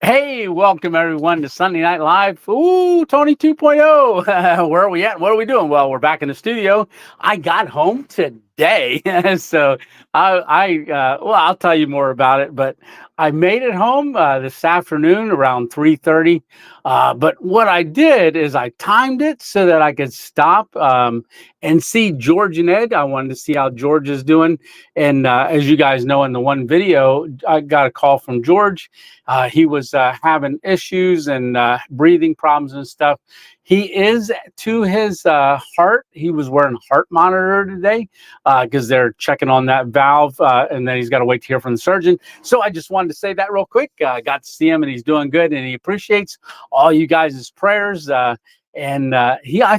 Hey, welcome everyone to Sunday Night Live. Ooh, Tony 2.0. Where are we at? What are we doing? Well, we're back in the studio. I got home today. So well, I'll tell you more about it, but I made it home this afternoon around 3:30. But what I did is I timed it so that I could stop and see George and Ed. I wanted to see how George is doing. And as you guys know, in the one video, I got a call from George. He was having issues and breathing problems and stuff. He is to his heart. He was wearing a heart monitor today because they're checking on that valve, and then he's got to wait to hear from the surgeon. So I just wanted to say that real quick. Got to see him, and he's doing good, and he appreciates all you guys' prayers. I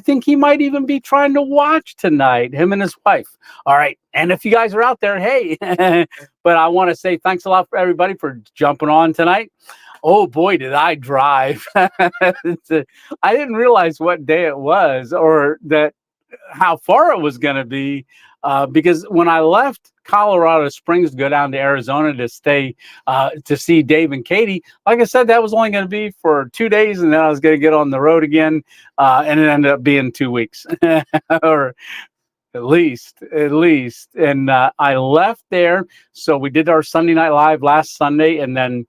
think he might even be trying to watch tonight, him and his wife. All right. And if you guys are out there, hey, but I want to say thanks a lot for everybody for jumping on tonight. Oh boy, did I drive. I didn't realize what day it was or that how far it was going to be. Because when I left Colorado Springs to go down to Arizona to stay to see Dave and Katie, like I said, that was only going to be for 2 days, and then I was going to get on the road again, and it ended up being 2 weeks, or at least. And I left there. So we did our Sunday Night Live last Sunday, and then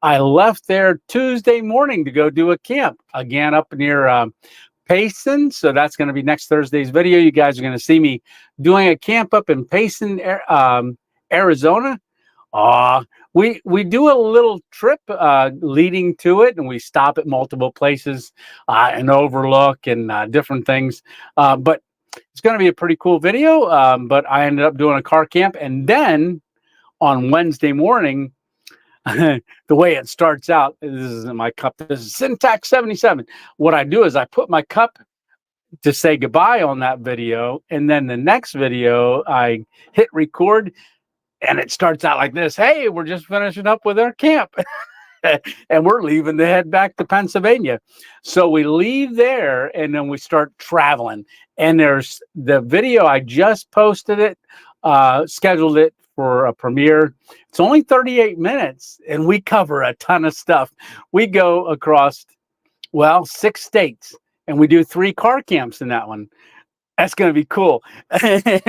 I left there Tuesday morning to go do a camp again up near Payson. So that's going to be next Thursday's video. You guys are going to see me doing a camp up in Payson, Arizona. We do a little trip leading to it, and we stop at multiple places and overlook and different things. But it's going to be a pretty cool video. But I ended up doing a car camp, and then on Wednesday morning, the way it starts out, this isn't my cup. This is Syntax 77. What I do is I put my cup to say goodbye on that video, and then the next video I hit record, and it starts out like this. Hey, we're just finishing up with our camp. And we're leaving to head back to Pennsylvania. So we leave there, and then we start traveling. And there's the video. I just posted it, scheduled it for a premiere. It's only 38 minutes, and we cover a ton of stuff. We go across, 6 states, and we do 3 car camps in that one. That's going to be cool.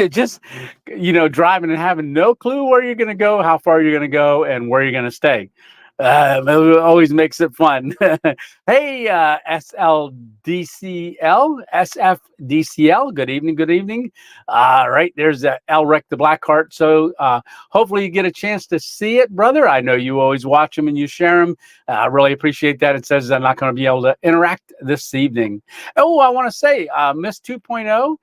Just, driving and having no clue where you're going to go, how far you're going to go, and where you're going to stay. It always makes it fun. Hey, SFDCL, good evening. Right, there's Elric the Blackheart. So hopefully you get a chance to see it, brother. I know you always watch them and you share them. I really appreciate that. It says I'm not going to be able to interact this evening. Oh, I want to say Miss 2.0,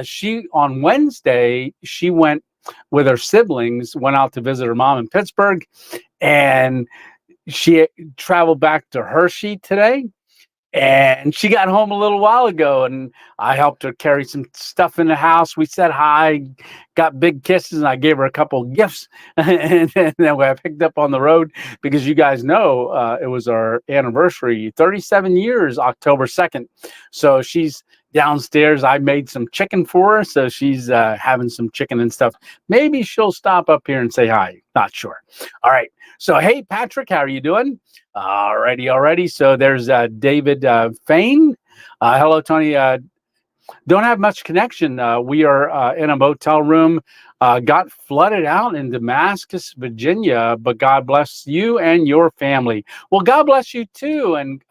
she on Wednesday, she went with her siblings, went out to visit her mom in Pittsburgh, and she traveled back to Hershey today, and she got home a little while ago, and I helped her carry some stuff in the house. We said hi, got big kisses, and I gave her a couple of gifts. And then I picked up on the road because you guys know it was our anniversary, 37 years, October 2nd. So she's downstairs. I made some chicken for her, so she's having some chicken and stuff. Maybe she'll stop up here and say hi. Not sure. All right. So, hey, Patrick, how are you doing? Alrighty. So there's David Fain. Hello, Tony. Don't have much connection. We are in a motel room. Got flooded out in Damascus, Virginia, but God bless you and your family. Well, God bless you too. And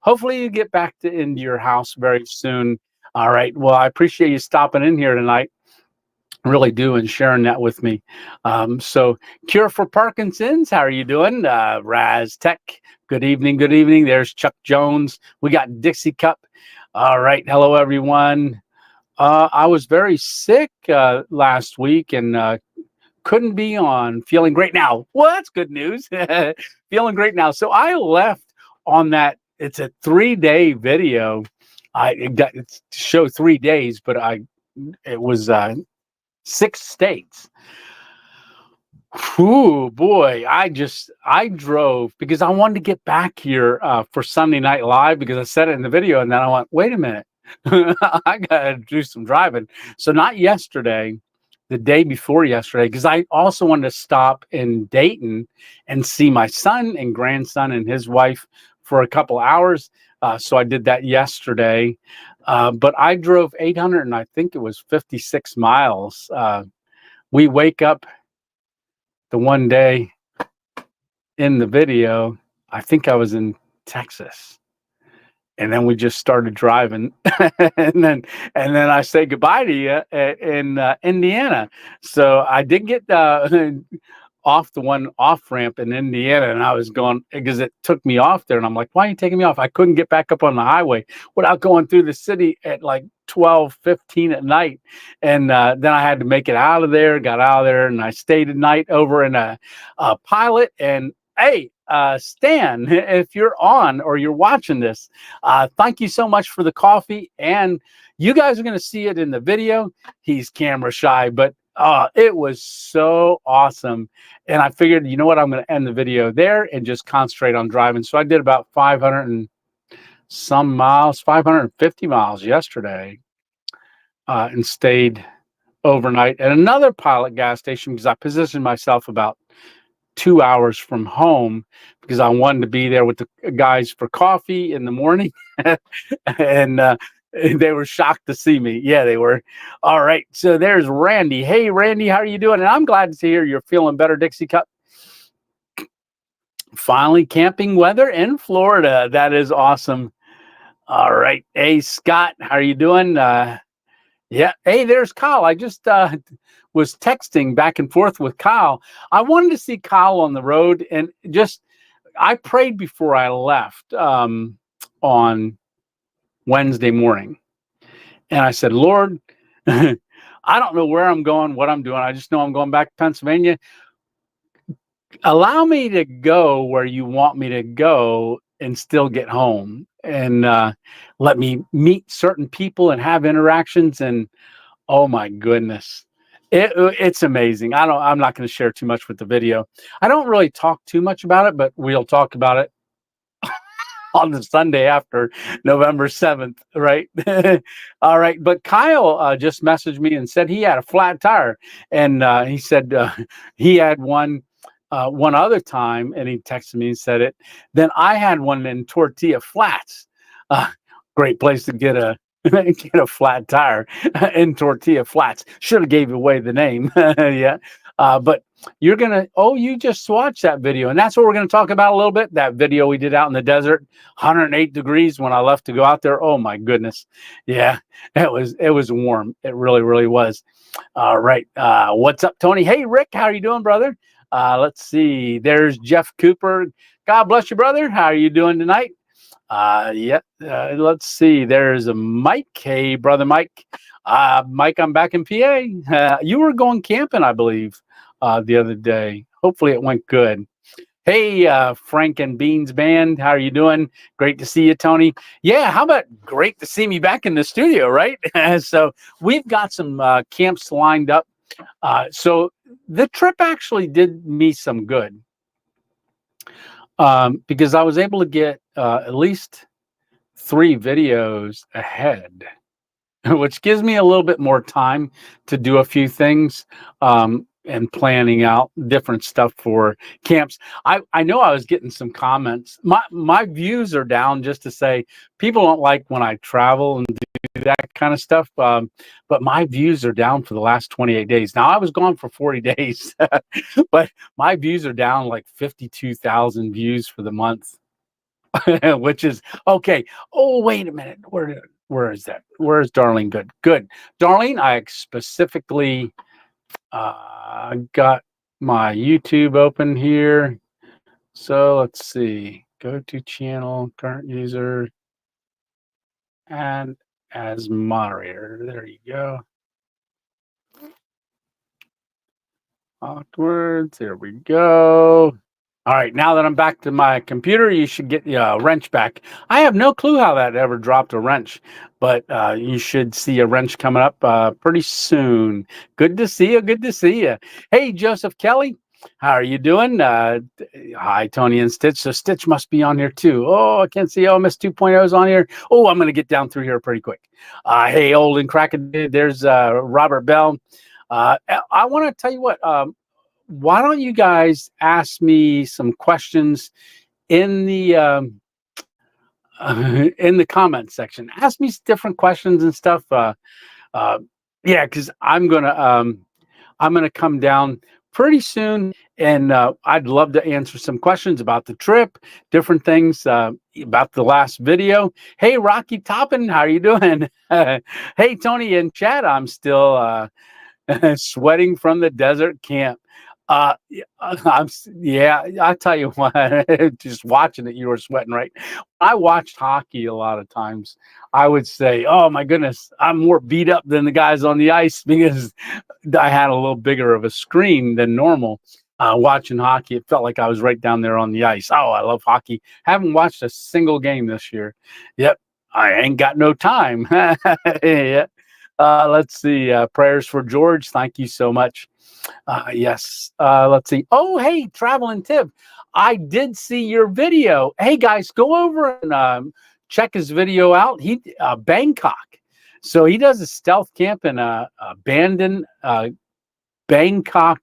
hopefully you get back into your house very soon. All right. Well, I appreciate you stopping in here tonight. Really do, and sharing that with me. So Cure for Parkinson's, how are you doing? Raz Tech, good evening. There's Chuck Jones. We got Dixie Cup. All right. Hello, everyone. I was very sick last week and couldn't be on. Feeling great now. Well, that's good news. Feeling great now. So I left on that. It's a 3-day video. I got it to show 3 days, but it was 6 states. Ooh, boy, I drove because I wanted to get back here for Sunday Night Live because I said it in the video, and then I went, wait a minute, I gotta do some driving. So not yesterday, the day before yesterday because I also wanted to stop in Dayton and see my son and grandson and his wife for a couple hours. So I did that yesterday. But I drove 800 and I think it was 56 miles. We wake up the one day in the video, I think I was in Texas. And then we just started driving, and then I say goodbye to you in Indiana. So I did get off the one off ramp in Indiana, and I was going because it took me off there, and I'm like, "Why are you taking me off?" I couldn't get back up on the highway without going through the city at like 12:15 at night, and then I had to make it out of there. Got out of there, and I stayed at night over in a Pilot. And hey, Stan, if you're on or you're watching this, thank you so much for the coffee. And you guys are going to see it in the video. He's camera shy, but it was so awesome. And I figured, you know what, I'm going to end the video there and just concentrate on driving. So I did about 500 and some miles, 550 miles yesterday, and stayed overnight at another Pilot gas station because I positioned myself about 2 hours from home because I wanted to be there with the guys for coffee in the morning. And they were shocked to see me. Yeah, they were. All right. So there's Randy. Hey, Randy, how are you doing? And I'm glad to hear you're feeling better, Dixie Cup. Finally, camping weather in Florida. That is awesome. All right. Hey, Scott, how are you doing? Yeah. Hey, there's Kyle. I just was texting back and forth with Kyle. I wanted to see Kyle on the road, and I prayed before I left on Wednesday morning. And I said, Lord, I don't know where I'm going, what I'm doing. I just know I'm going back to Pennsylvania. Allow me to go where you want me to go and still get home, and let me meet certain people and have interactions. And oh my goodness, it's amazing. I'm not going to share too much with the video. I don't really talk too much about it, but we'll talk about it on the Sunday after November 7th, right? All right. But Kyle just messaged me and said he had a flat tire, and he said he had one other time, and he texted me and said it. Then I had one in Tortilla Flats. Great place to get a flat tire in Tortilla Flats. Should have gave away the name. Yeah. But you just watched that video, and that's what we're going to talk about a little bit. That video we did out in the desert, 108 degrees when I left to go out there. Oh my goodness. Yeah, it was warm. It really, really was. All right. What's up, Tony? Hey, Rick, how are you doing, brother? Let's see. There's Jeff Cooper. God bless you, brother. How are you doing tonight? Let's see. There's a Mike. Hey, brother Mike. Mike, I'm back in PA. You were going camping, I believe, the other day. Hopefully it went good. Hey, Frank and Beans Band. How are you doing? Great to see you, Tony. Yeah, how about great to see me back in the studio, right? So we've got some camps lined up. So the trip actually did me some good. Because I was able to get at least 3 videos ahead, which gives me a little bit more time to do a few things and planning out different stuff for camps. I know I was getting some comments. My views are down, just to say people don't like when I travel and do that kind of stuff. But my views are down for the last 28 days. Now I was gone for 40 days, but my views are down like 52,000 views for the month, which is okay. Oh, wait a minute. Where is that? Where is Darlene? Good. Darlene, I specifically got my YouTube open here. So let's see. Go to channel, current user, and as moderator. There you go. Awkward. There we go. All right, now that I'm back to my computer, you should get the wrench back. I have no clue how that ever dropped a wrench, but you should see a wrench coming up pretty soon. Good to see you. Good to see you. Hey, Joseph Kelly, how are you doing? Hi, Tony and Stitch. So Stitch must be on here too. Oh, I can't see. Oh, Miss 2.0 is on here. Oh, I'm going to get down through here pretty quick. Hey, old and cracking. There's Robert Bell. I want to tell you what. Why don't you guys ask me some questions in the in the comment section? Ask me different questions and stuff. Uh, yeah, because I'm gonna come down pretty soon, and I'd love to answer some questions about the trip, different things about the last video. Hey, Rocky Toppin, how are you doing? Hey, Tony in chat, I'm still sweating from the desert camp. Yeah, I tell you what, just watching it, you were sweating, right? I watched hockey a lot of times. I would say, oh my goodness, I'm more beat up than the guys on the ice because I had a little bigger of a screen than normal. Watching hockey, it felt like I was right down there on the ice. Oh, I love hockey. Haven't watched a single game this year. Yep, I ain't got no time. Yeah. Let's see. Prayers for George. Thank you so much. Yes. Let's see. Oh, hey, Traveling Tib. I did see your video. Hey, guys, go over and check his video out. He Bangkok. So he does a stealth camp in a abandoned Bangkok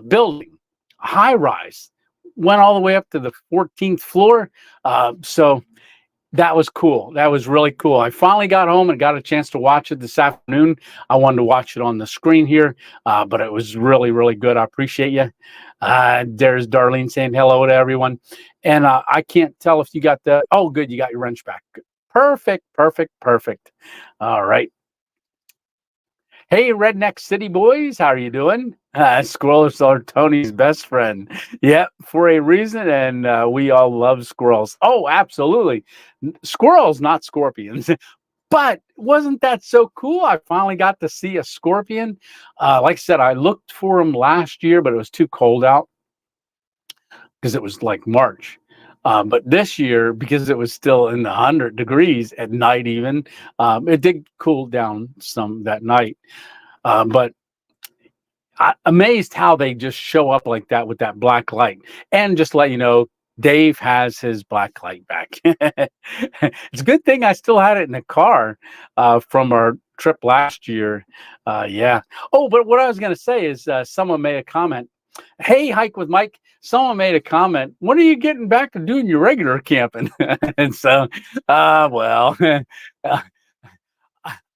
building, high rise. Went all the way up to the 14th floor. So that was cool. That was really cool. I finally got home and got a chance to watch it this afternoon. I wanted to watch it on the screen here, but it was really, really good. I appreciate you. There's Darlene saying hello to everyone. And I can't tell if you got the, oh, good, you got your wrench back. Perfect, perfect, perfect. All right. Hey, Redneck City boys, how are you doing? Squirrels are Tony's best friend. Yep, for a reason, and we all love squirrels. Oh, absolutely. Squirrels, not scorpions. But wasn't that so cool? I finally got to see a scorpion. Like I said, I looked for them last year, but it was too cold out because it was like March. But this year, because it was still in the 100 degrees at night even, it did cool down some that night. But amazed how they just show up like that with that black light. And just let you know, Dave has his black light back. It's a good thing I still had it in the car from our trip last year. Yeah. Oh, but what I was going to say is someone made a comment. Hey, Hike with Mike. Someone made a comment. When are you getting back to doing your regular camping? And so, well,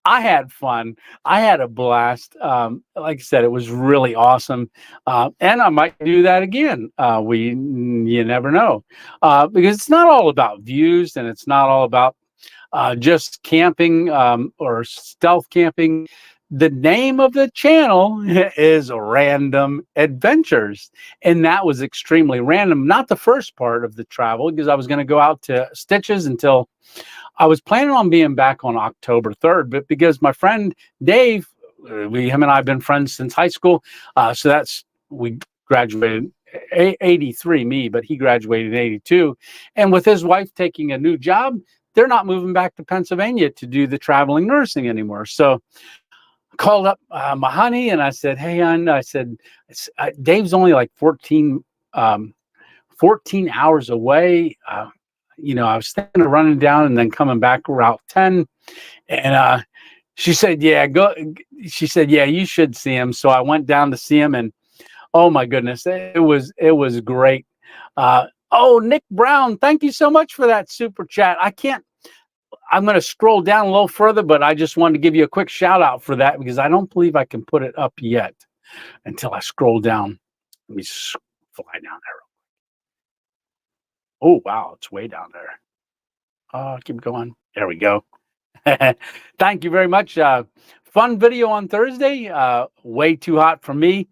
I had fun. I had a blast. Like I said, it was really awesome. And I might do that again. You never know. Because it's not all about views and it's not all about just camping or stealth camping. The name of the channel is Random Adventures. And that was extremely random. Not the first part of the travel, because I was going to go out to Stitches until I was planning on being back on October 3rd. But because my friend Dave, him and I have been friends since high school. So we graduated 83, me, but he graduated in 82. And with his wife taking a new job, they're not moving back to Pennsylvania to do the traveling nursing anymore. So called up my honey and I said, hey, hon, I said, Dave's only like 14 hours away. I was thinking of running down and then coming back Route 10. And she said, yeah, go. She said, yeah, you should see him. So I went down to see him and oh my goodness, it was great. Oh, Nick Brown, thank you so much for that super chat. I'm going to scroll down a little further, but I just wanted to give you a quick shout out for that because I don't believe I can put it up yet until I scroll down. Let me fly down there. Oh, wow. It's way down there. Keep going. There we go. Thank you very much. Fun video on Thursday. Way too hot for me.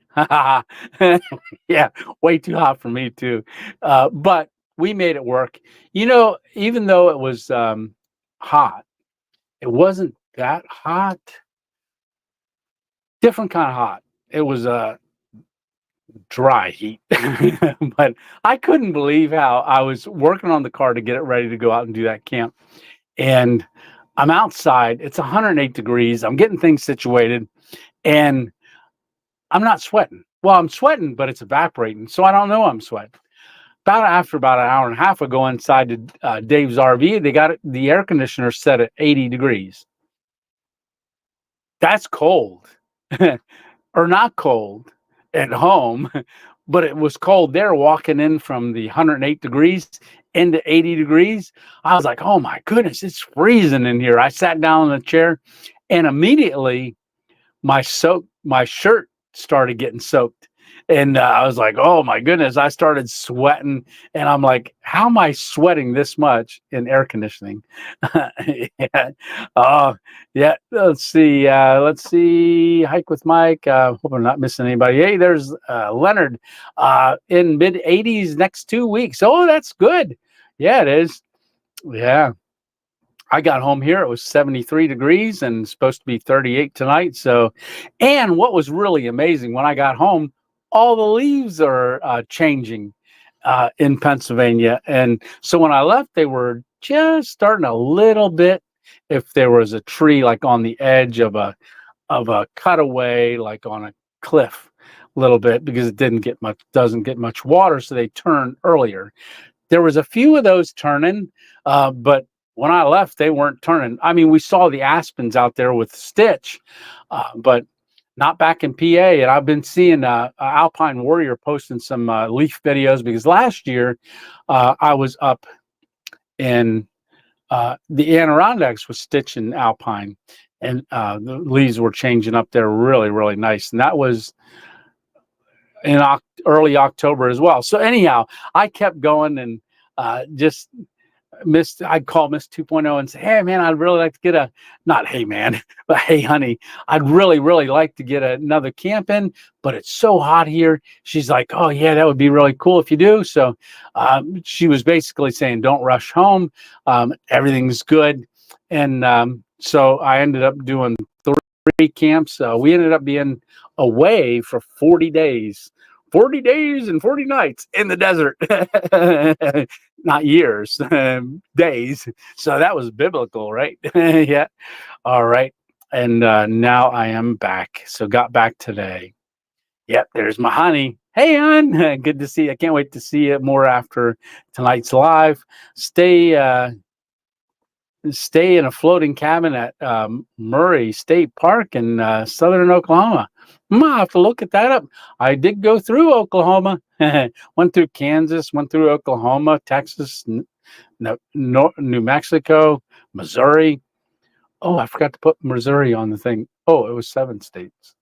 Yeah, way too hot for me too. But we made it work. Even though it was hot, it wasn't that hot. Different kind of hot. It was dry heat. But I couldn't believe how I was working on the car to get it ready to go out and do that camp. And I'm outside. It's 108 degrees. I'm getting things situated and I'm not sweating. Well, I'm sweating, but it's evaporating. So I don't know I'm sweating. After about an hour and a half ago inside to Dave's RV, they got the air conditioner set at 80 degrees. That's cold. or not cold at home, but it was cold there walking in from the 108 degrees into 80 degrees. I was like, oh my goodness, it's freezing in here. I sat down in the chair and immediately my shirt started getting soaked. And I was like, oh my goodness, I started sweating. And I'm like, how am I sweating this much in air conditioning? Yeah. Oh, yeah. Let's see. Hike with Mike. Hope I'm not missing anybody. Hey, there's Leonard in mid 80s next 2 weeks. Oh, that's good. Yeah, it is. Yeah. I got home here, it was 73 degrees and supposed to be 38 tonight. So, and what was really amazing when I got home, all the leaves are changing in Pennsylvania. And so when I left, they were just starting a little bit. If there was a tree like on the edge of a cutaway, like on a cliff, a little bit, because it doesn't get much water, so they turn earlier. There was a few of those turning, but when I left, they weren't turning. I mean, we saw the aspens out there with Stitch, but not back in PA. And I've been seeing Alpine Warrior posting some leaf videos because last year I was up in the Adirondacks with Stitch and Alpine, and the leaves were changing up there really, really nice. And that was in early October as well. So anyhow, I kept going and just I'd call Miss 2.0 and say, hey man, I'd really like to get not hey man, but hey honey, I'd really, really like to get another camp in, but it's so hot here. She's like, oh yeah, that would be really cool if you do. So she was basically saying, don't rush home. Everything's good. And so I ended up doing 3 camps. We ended up being away for 40 days. 40 days and 40 nights in the desert. Not years, days. So that was biblical, right? Yeah. All right. And now I am back. So got back today. Yep, there's my honey. Hey, hon. Good to see you. I can't wait to see you more after tonight's live. Stay in a floating cabin at Murray State Park in southern Oklahoma. I have to look at that up. I did go through Oklahoma, went through Kansas, went through Oklahoma, Texas, New Mexico, Missouri. Oh, I forgot to put Missouri on the thing. Oh, it was 7 states.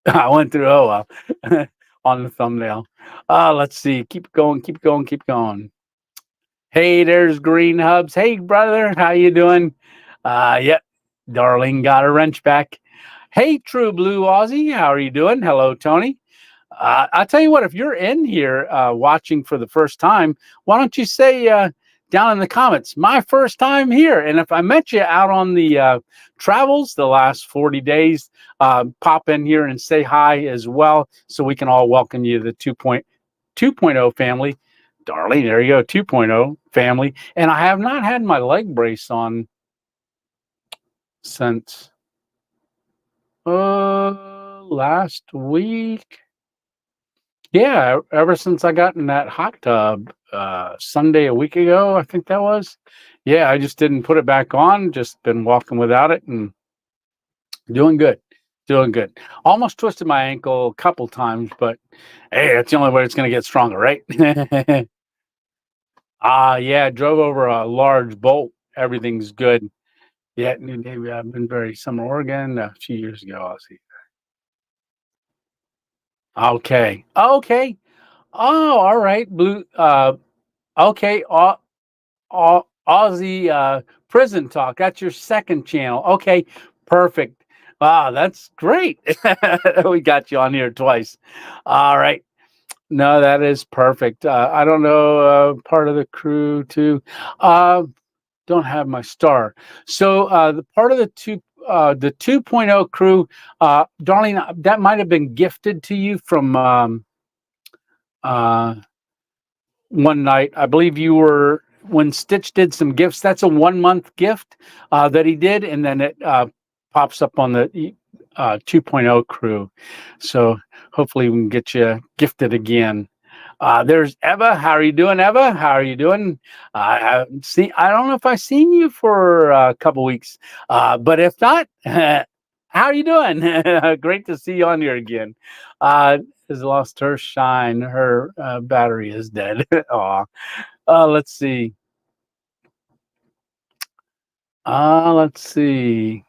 I went through, oh, well, on the thumbnail. Let's see. Keep going, keep going, keep going. Hey, there's Green Hubs. Hey, brother, how you doing? Yep, Darlene got her wrench back. Hey, True Blue Aussie, how are you doing? Hello, Tony. I'll tell you what, if you're in here watching for the first time, why don't you say down in the comments, my first time here. And if I met you out on the travels the last 40 days, pop in here and say hi as well so we can all welcome you to the 2.0 family. Darlene, there you go, 2.0 family. And I have not had my leg brace on since last week. Yeah, ever since I got in that hot tub Sunday a week ago, I think that was. Yeah, I just didn't put it back on, just been walking without it and doing good. Doing good. Almost twisted my ankle a couple times, but hey, that's the only way it's going to get stronger, right? Yeah, drove over a large bolt. Everything's good. Yeah, maybe I've been very Summer, Oregon a few years ago. I'll see. Okay. Okay. Oh, all right. Blue. Okay. Aussie prison talk. That's your second channel. Okay. Perfect. Wow, that's great. We got you on here twice. All right. No, that is perfect. I don't know part of the crew too. Don't have my star. So the part of the 2.0 crew, darling, that might have been gifted to you from one night. I believe you were when Stitch did some gifts. That's a 1-month gift that he did, and then it pops up on the 2.0 crew. So hopefully we can get you gifted again. There's Eva. How are you doing, Eva? How are you doing? I don't know if I've seen you for a couple weeks, but if not, How are you doing? Great to see you on here again. Has lost her shine. Her battery is dead. Aw. Let's see. Let's see.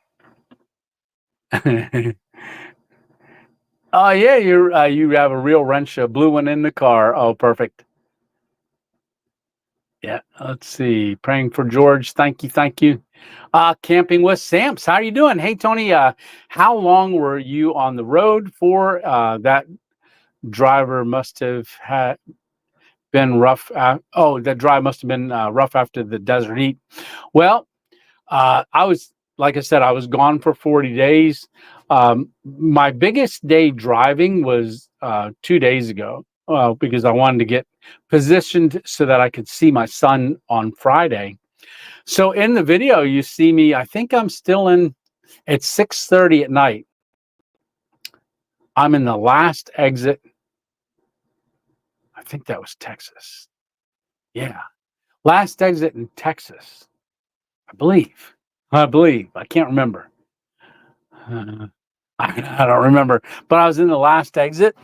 Oh yeah, you have a real wrench, a blue one in the car. Oh, perfect. Yeah. Let's see. Praying for George. Thank you. Thank you. Camping with Samps. How are you doing? Hey Tony. How long were you on the road for? That driver must have had been rough. The drive must have been rough after the desert heat. Well, I was, like I said, I was gone for 40 days. My biggest day driving was 2 days ago because I wanted to get positioned so that I could see my son on Friday. So in the video, you see me, I think I'm still in, it's 6:30 at night. I'm in the last exit. I think that was Texas. Yeah. Last exit in Texas, I believe. I can't remember. I don't remember, but I was in the last exit.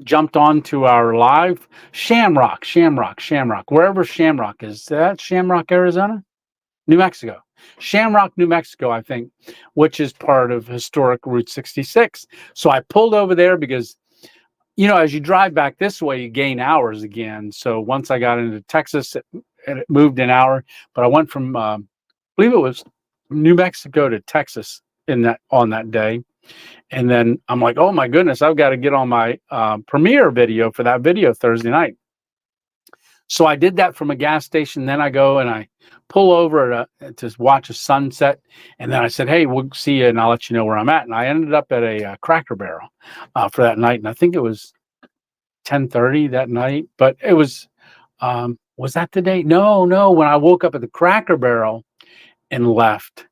Jumped onto our live Shamrock, wherever Shamrock is. That Shamrock, Arizona, New Mexico, Shamrock, New Mexico, I think, which is part of historic Route 66. So I pulled over there because, as you drive back this way, you gain hours again. So once I got into Texas, it moved an hour, but I went from, I believe it was New Mexico to Texas on that day. And then I'm like, oh my goodness, I've got to get on my premiere video for that video Thursday night. So I did that from a gas station. Then I go and I pull over to watch a sunset. And then I said, hey, we'll see you and I'll let you know where I'm at. And I ended up at a Cracker Barrel for that night. And I think it was 10:30 that night. But it was that the day? No. When I woke up at the Cracker Barrel and left,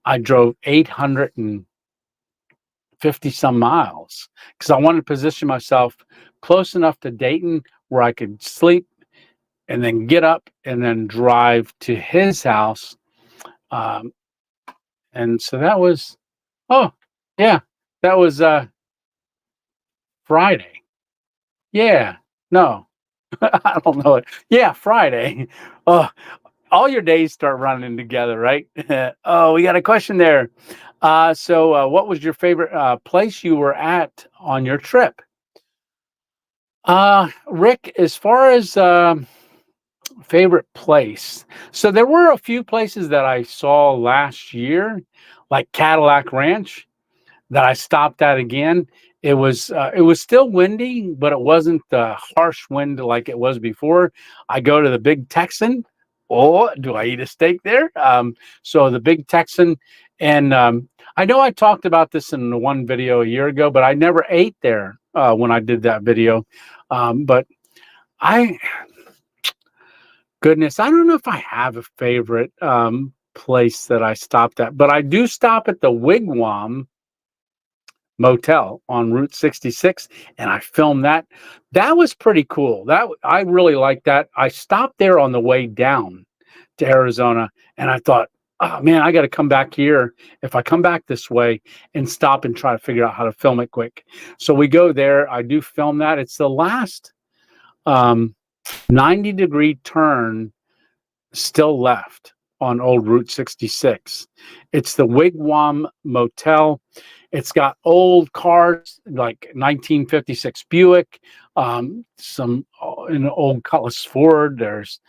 I drove 850 some miles because I wanted to position myself close enough to Dayton where I could sleep and then get up and then drive to his house. And so that was, that was Friday. Yeah, no, I don't know it. Yeah, Friday. Oh, all your days start running together, right? Oh, we got a question there. So what was your favorite place you were at on your trip? Rick, as far as favorite place, so there were a few places that I saw last year, like Cadillac Ranch, that I stopped at again. It was still windy, but it wasn't the harsh wind like it was before. I go to the Big Texan. Oh, do I eat a steak there? So the Big Texan, and I know I talked about this in the one video a year ago, but I never ate there when I did that video. But goodness, I don't know if I have a favorite place that I stopped at, but I do stop at the Wigwam Motel on Route 66, and I filmed that. That was pretty cool. I really liked that. I stopped there on the way down to Arizona, and I thought, oh man, I got to come back here. If I come back this way and stop and try to figure out how to film it quick. So we go there. I do film that. It's the last 90-degree turn still left on old Route 66. It's the Wigwam Motel. It's got old cars like 1956 Buick, some an old Cutlass Ford. There's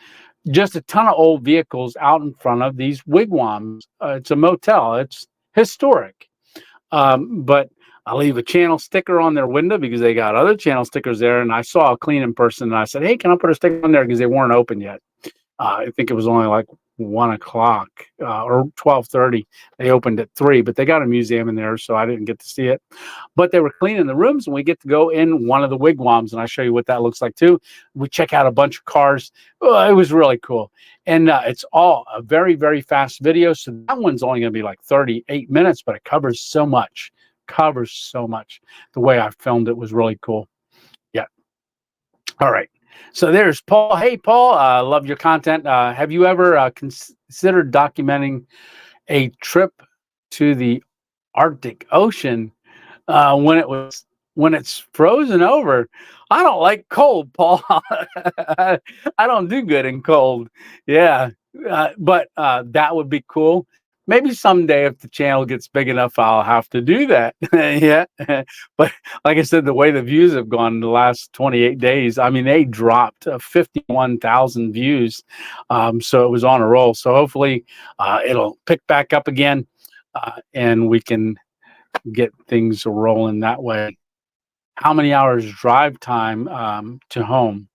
just a ton of old vehicles out in front of these wigwams. It's a motel. It's historic. But I leave a channel sticker on their window because they got other channel stickers there. And I saw a cleaning person and I said, hey, can I put a sticker on there? Because they weren't open yet. I think it was only like 1 o'clock or 12:30. They opened at 3, but they got a museum in there, so I didn't get to see it. But they were cleaning the rooms, and we get to go in one of the wigwams, and I show you what that looks like too. We check out a bunch of cars. Oh, it was really cool, and it's all a very, very fast video. So that one's only going to be like 38 minutes, but it covers so much. The way I filmed it was really cool. Yeah. All right. So there's Paul. Hey, Paul, love your content. Have you ever considered documenting a trip to the Arctic Ocean when it's frozen over. I don't like cold, Paul. I don't do good in cold. Yeah, but that would be cool. Maybe someday, if the channel gets big enough, I'll have to do that. Yeah, but like I said, the way the views have gone in the last 28 days, I mean, they dropped 51,000 views. So it was on a roll. So hopefully, it'll pick back up again, and we can get things rolling that way. How many hours drive time to home?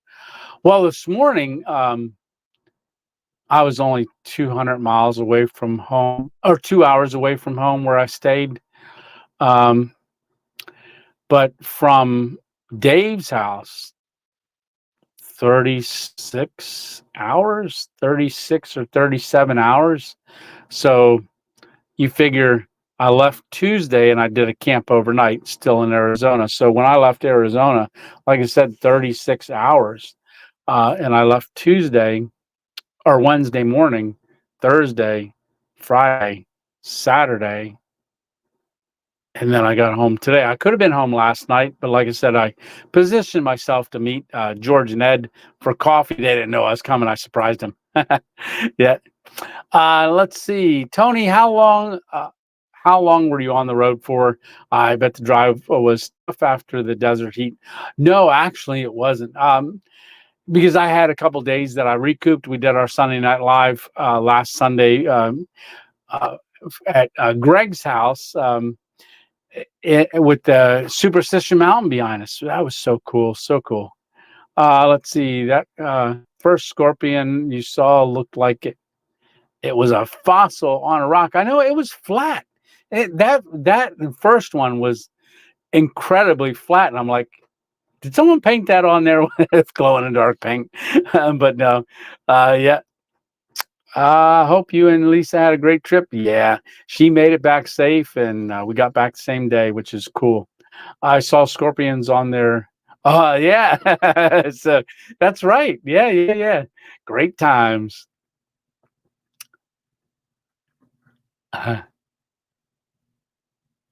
Well, this morning I was only 200 miles away from home, or 2 hours away from home where I stayed. Um, but from Dave's house, 36 hours, 36 or 37 hours. So you figure I left Tuesday and I did a camp overnight still in Arizona. So when I left Arizona, like I said, 36 hours. And I left Tuesday or Wednesday morning, Thursday, Friday, Saturday. And then I got home today. I could have been home last night, but like I said, I positioned myself to meet George and Ed for coffee. They didn't know I was coming. I surprised them. Yeah. Let's see, Tony, how long were you on the road for? I bet the drive was tough after the desert heat. No, actually, it wasn't. Because I had a couple days that I recouped. We did our Sunday Night Live last Sunday at Greg's house with the Superstition Mountain behind us. That was so cool, so cool. Let's see, that first scorpion you saw looked like it was a fossil on a rock. I know it was flat. That first one was incredibly flat, and I'm like, did someone paint that on there with glow in the dark paint? But no, yeah. Hope you and Lisa had a great trip. Yeah, she made it back safe, and we got back the same day, which is cool. I saw scorpions on there. Oh, yeah. So that's right. Yeah, yeah, yeah. Great times.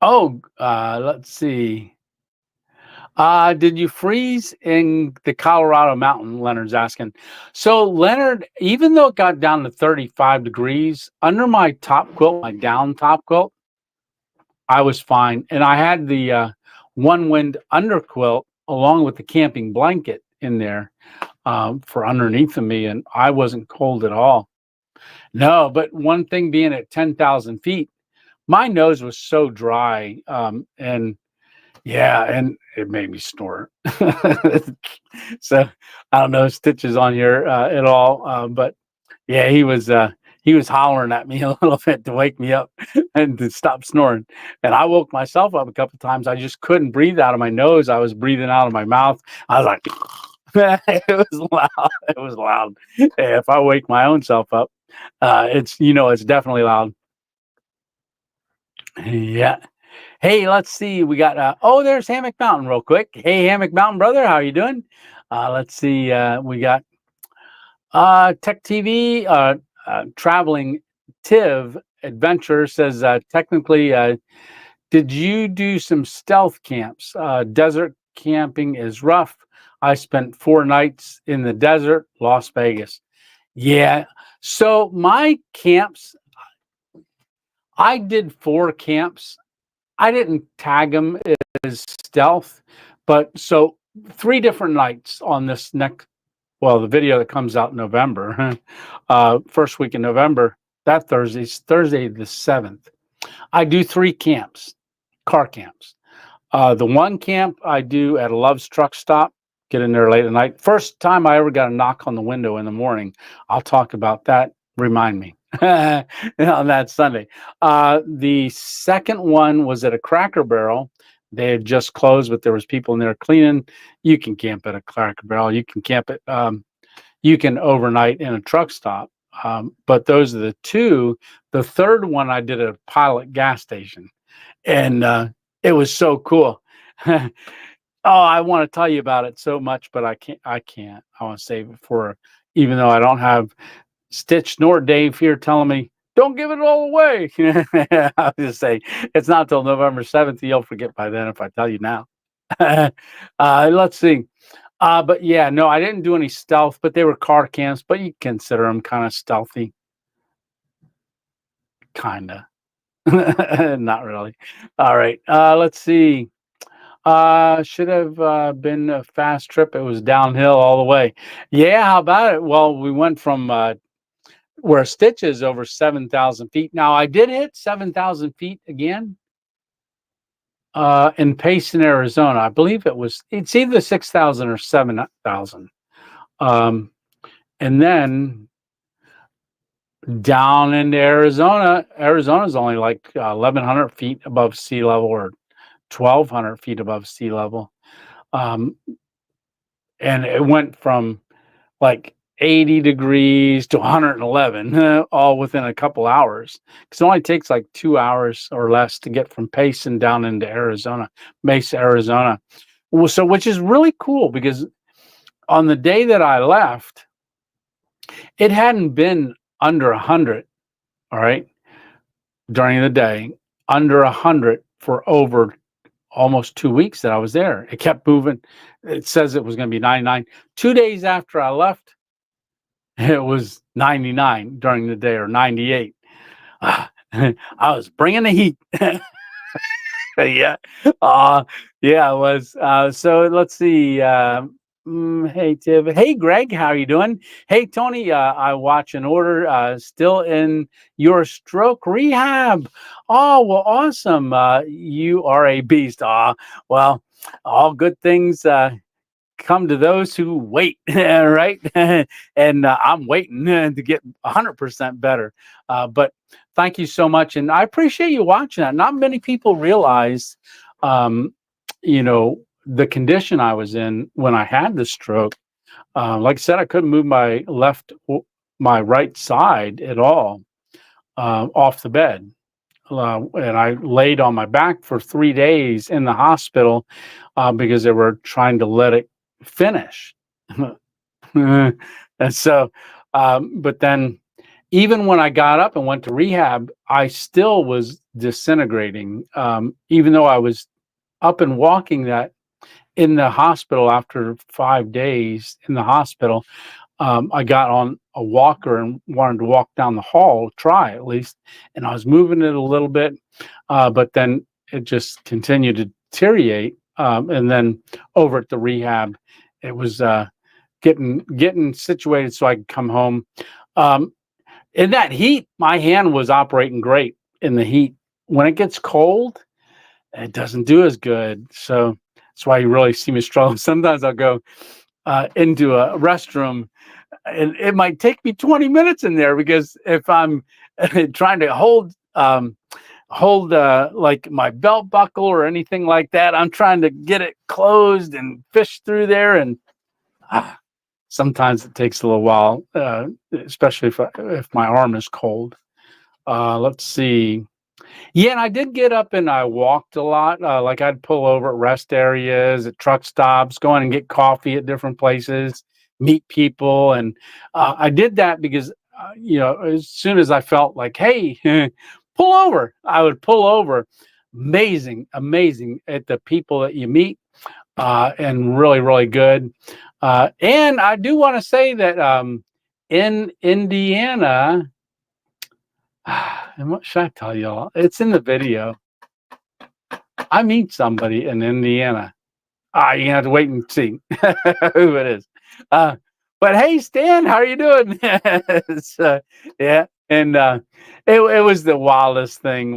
Oh, let's see. Did you freeze in the Colorado mountain? Leonard's asking. So Leonard, even though it got down to 35 degrees, under my top quilt, my down top quilt, I was fine. And I had the ONEWIND under quilt along with the camping blanket in there for underneath of me, and I wasn't cold at all. No, but one thing being at 10,000 feet, my nose was so dry, and yeah, and it made me snort. So I don't know stitches on here at all, but yeah, he was hollering at me a little bit to wake me up and to stop snoring. And I woke myself up a couple of times. I just couldn't breathe out of my nose. I was breathing out of my mouth. I was like, it was loud. It was loud. Yeah, if I wake my own self up, it's definitely loud. Yeah. Hey, let's see. We got there's Hammock Mountain real quick. Hey, Hammock Mountain brother, how you doing? Let's see. We got Tech TV, traveling Tiv Adventure says technically, did you do some stealth camps? Desert camping is rough. I spent 4 nights in the desert, Las Vegas. Yeah. So my camps, I did 4 camps. I didn't tag them as stealth, but so 3 different nights on this the video that comes out in November, first week in November, that Thursday's Thursday the 7th. I do 3 camps, car camps. The one camp I do at a Love's truck stop, get in there late at night. First time I ever got a knock on the window in the morning. I'll talk about that. Remind me on that Sunday. The second one was at a Cracker Barrel. They had just closed, but there was people in there cleaning. You can camp at a Cracker Barrel. You can camp at, you can overnight in a truck stop. But those are the 2. The third one I did at a Pilot gas station, and it was so cool. I want to tell you about it so much, but I can't. I want to save it for, even though I don't have Stitch nor Dave here telling me Don't give it all away. I'll just say it's not till November 7th. You'll forget by then if I tell you now. Let's see. But yeah, no, I didn't do any stealth, but they were car camps, but you consider them kind of stealthy. Kinda. Not really. All right. Let's see. Should have been a fast trip. It was downhill all the way. Yeah, how about it? Well, we went from where Stitch is over 7,000 feet. Now, I did hit 7,000 feet again in Payson, Arizona. I believe it's either 6,000 or 7,000. And then down into Arizona. Arizona's only like 1,100 feet above sea level, or 1,200 feet above sea level. And it went from like 80 degrees to 111 all within a couple hours, because it only takes like 2 hours or less to get from Payson down into Arizona, Mesa, Arizona. So, which is really cool, because on the day that I left, it hadn't been under 100, all right, during the day, under 100 for over almost 2 weeks that I was there. It kept moving. It says it was going to be 99. 2 days after I left, it was 99 during the day, or 98. I was bringing the heat. Yeah. Yeah, it was. So let's see. Hey, Tiv. Hey, Greg. How are you doing? Hey, Tony. I watch an order still in your stroke rehab. Oh, well, awesome. You are a beast. Well, all good things come to those who wait, right? And I'm waiting to get 100% better. But thank you so much, and I appreciate you watching that. Not many people realize, you know, the condition I was in when I had the stroke. Like I said, I couldn't move my right side at all off the bed. And I laid on my back for 3 days in the hospital because they were trying to let it finish. And so, but then even when I got up and went to rehab, I still was disintegrating. Even though I was up and walking that in the hospital after 5 days in the hospital, I got on a walker and wanted to walk down the hall, try at least, and I was moving it a little bit, but then it just continued to deteriorate. And then over at the rehab, it was getting situated so I could come home. In that heat, my hand was operating great in the heat. When it gets cold, it doesn't do as good. So that's why you really see me struggle. Sometimes I'll go into a restroom, and it might take me 20 minutes in there, because if I'm trying to hold like my belt buckle or anything like that, I'm trying to get it closed and fish through there, and sometimes it takes a little while, especially if my arm is cold. Let's see. Yeah, and I did get up and I walked a lot. Like I'd pull over at rest areas, at truck stops, go in and get coffee at different places, meet people. And I did that because, you know, as soon as I felt like, hey, pull over, I would pull over. Amazing at the people that you meet, and really, really good. And I do want to say that in Indiana, and what should I tell y'all? It's in the video. I meet somebody in Indiana. You have to wait and see who it is. But hey, Stan, how are you doing? Yeah, and it was the wildest thing.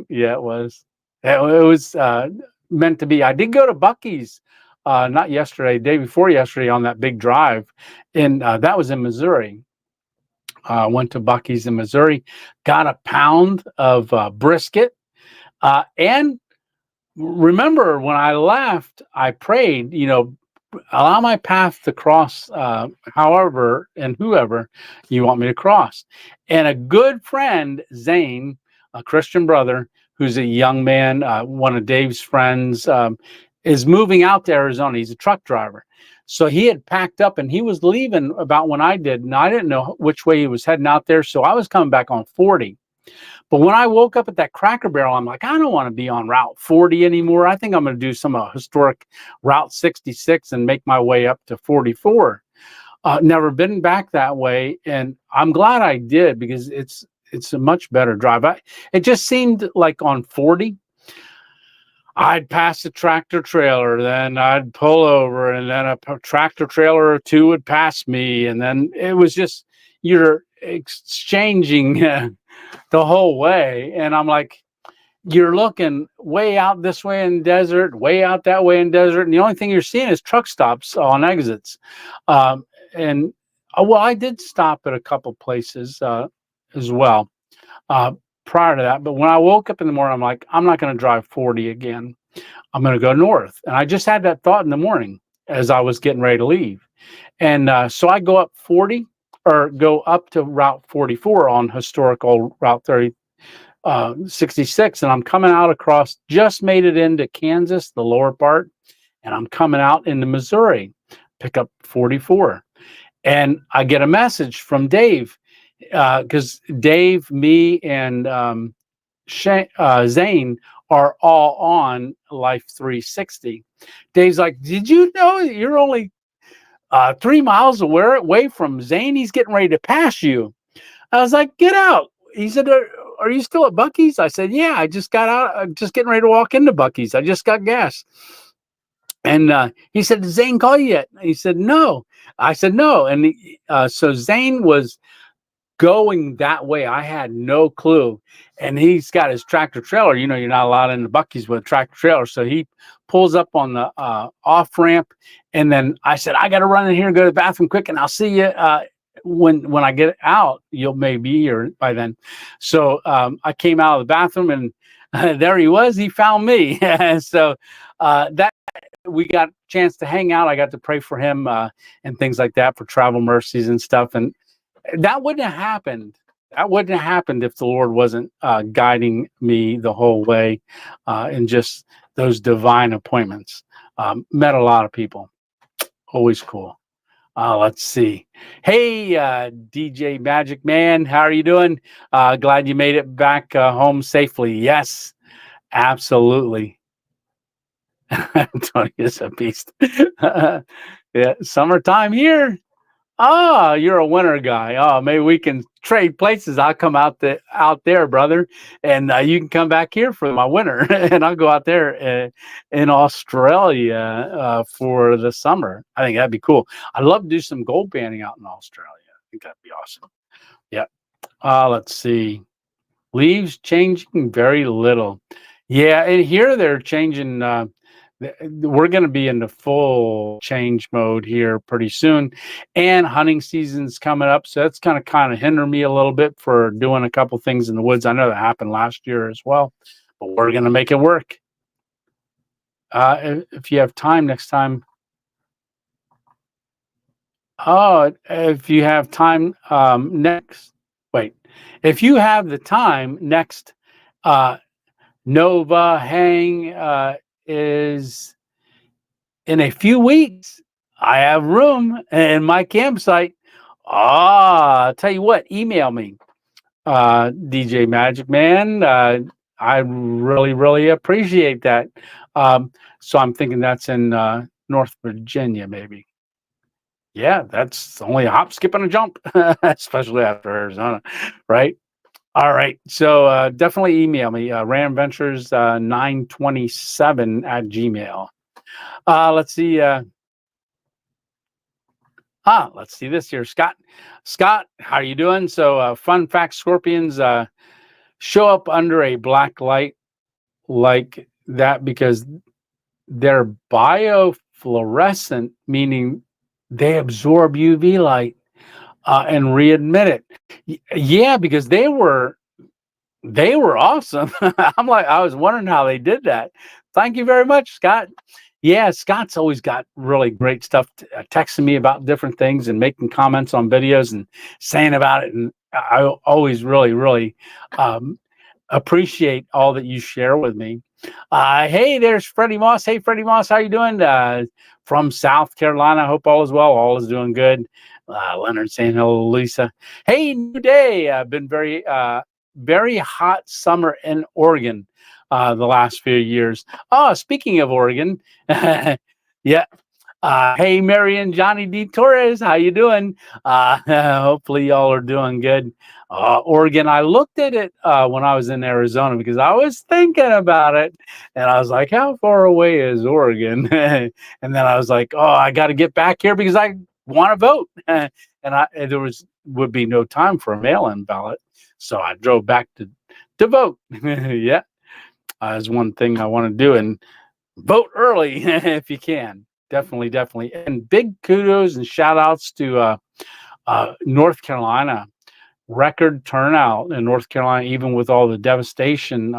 Yeah, it was. It was meant to be. I did go to Buc-ee's, not yesterday, day before yesterday, on that big drive, and that was in Missouri. Went to Buc-ee's in Missouri, got a pound of brisket, and remember when I left, I prayed, you know, allow my path to cross however and whoever you want me to cross. And a good friend, Zane, a Christian brother, who's a young man, one of Dave's friends, is moving out to Arizona. He's a truck driver. So he had packed up and he was leaving about when I did. And I didn't know which way he was heading out there. So I was coming back on 40. But when I woke up at that Cracker Barrel, I'm like, I don't want to be on Route 40 anymore. I think I'm going to do some historic Route 66 and make my way up to 44. Never been back that way. And I'm glad I did, because it's a much better drive. It just seemed like on 40, I'd pass a tractor trailer, then I'd pull over, and then a tractor trailer or two would pass me. And then it was just, you're exchanging the whole way. And I'm like, you're looking way out this way in desert, way out that way in desert. And the only thing you're seeing is truck stops on exits. Well, I did stop at a couple places as well prior to that. But when I woke up in the morning, I'm like, I'm not going to drive 40 again. I'm going to go north. And I just had that thought in the morning as I was getting ready to leave. And so I go up 40, or go up to Route 44 on historical Route 66. And I'm coming out across, just made it into Kansas, the lower part. And I'm coming out into Missouri, pick up 44. And I get a message from Dave, because Dave, me, and Zane are all on Life 360. Dave's like, did you know you're only 3 miles away from Zane? He's getting ready to pass you. I was like, get out. He said, are you still at Buc-ee's? I said, yeah, I just got out. I'm just getting ready to walk into Buc-ee's. I just got gas. And he said, did Zane call you yet? He said, no. I said, no. And so Zane was going that way. I had no clue. And he's got his tractor trailer. You know, you're not allowed into Buc-ee's with a tractor trailer. So he pulls up on the off ramp. And then I said, I got to run in here and go to the bathroom quick, and I'll see you when I get out. You'll maybe be here by then. So I came out of the bathroom, and there he was. He found me. So that we got a chance to hang out. I got to pray for him and things like that, for travel mercies and stuff. And that wouldn't have happened. That wouldn't have happened if the Lord wasn't guiding me the whole way, in just those divine appointments. Met a lot of people. Always cool. Let's see. Hey, DJ Magic Man, how are you doing? Glad you made it back home safely. Yes, absolutely. Tony is a beast. Yeah, summertime here. Oh, you're a winter guy. Oh, maybe we can trade places. I'll come out there, brother, and you can come back here for my winter, and I'll go out there in Australia for the summer. I think that'd be cool. I'd love to do some gold banding out in Australia. I think that'd be awesome. Yeah. Let's see. Leaves changing very little. Yeah, and here they're changing. We're going to be in the full change mode here pretty soon, and hunting season's coming up, so that's kind of hinder me a little bit for doing a couple things in the woods. I know that happened last year as well, but we're going to make it work. If you have time next time, if you have time if you have the time next, Nova Hang is in a few weeks. I have room in my campsite. I'll tell you what, email me, DJ Magic Man. I really, really appreciate that. So I'm thinking that's in North Virginia, maybe. Yeah, that's only a hop, skip, and a jump, especially after Arizona, right? All right, so definitely email me, ramventures927@gmail. Let's see. Let's see this here, Scott. Scott, how are you doing? So, fun fact: scorpions show up under a black light like that because they're biofluorescent, meaning they absorb UV light and readmit it. Yeah, because they were awesome. I was wondering how they did that. Thank you very much, Scott. Yeah, Scott's always got really great stuff, texting me about different things and making comments on videos and saying about it. And I always really, really appreciate all that you share with me. Hey, there's Freddie Moss. Hey, Freddie Moss, how you doing? From South Carolina. I hope all is well. All is doing good. Leonard saying hello, Lisa. Hey, new day. Been very hot summer in Oregon the last few years. Oh, speaking of Oregon, yeah. Hey, Mary and Johnny D. Torres, how you doing? Hopefully y'all are doing good. Oregon, I looked at it when I was in Arizona because I was thinking about it, and I was like, how far away is Oregon? And then I was like, oh, I got to get back here because I want to vote. And there would be no time for a mail-in ballot, so I drove back to vote. Yeah, is one thing I want to do, and vote early if you can. Definitely. And big kudos and shout outs to North Carolina. Record turnout in North Carolina, even with all the devastation,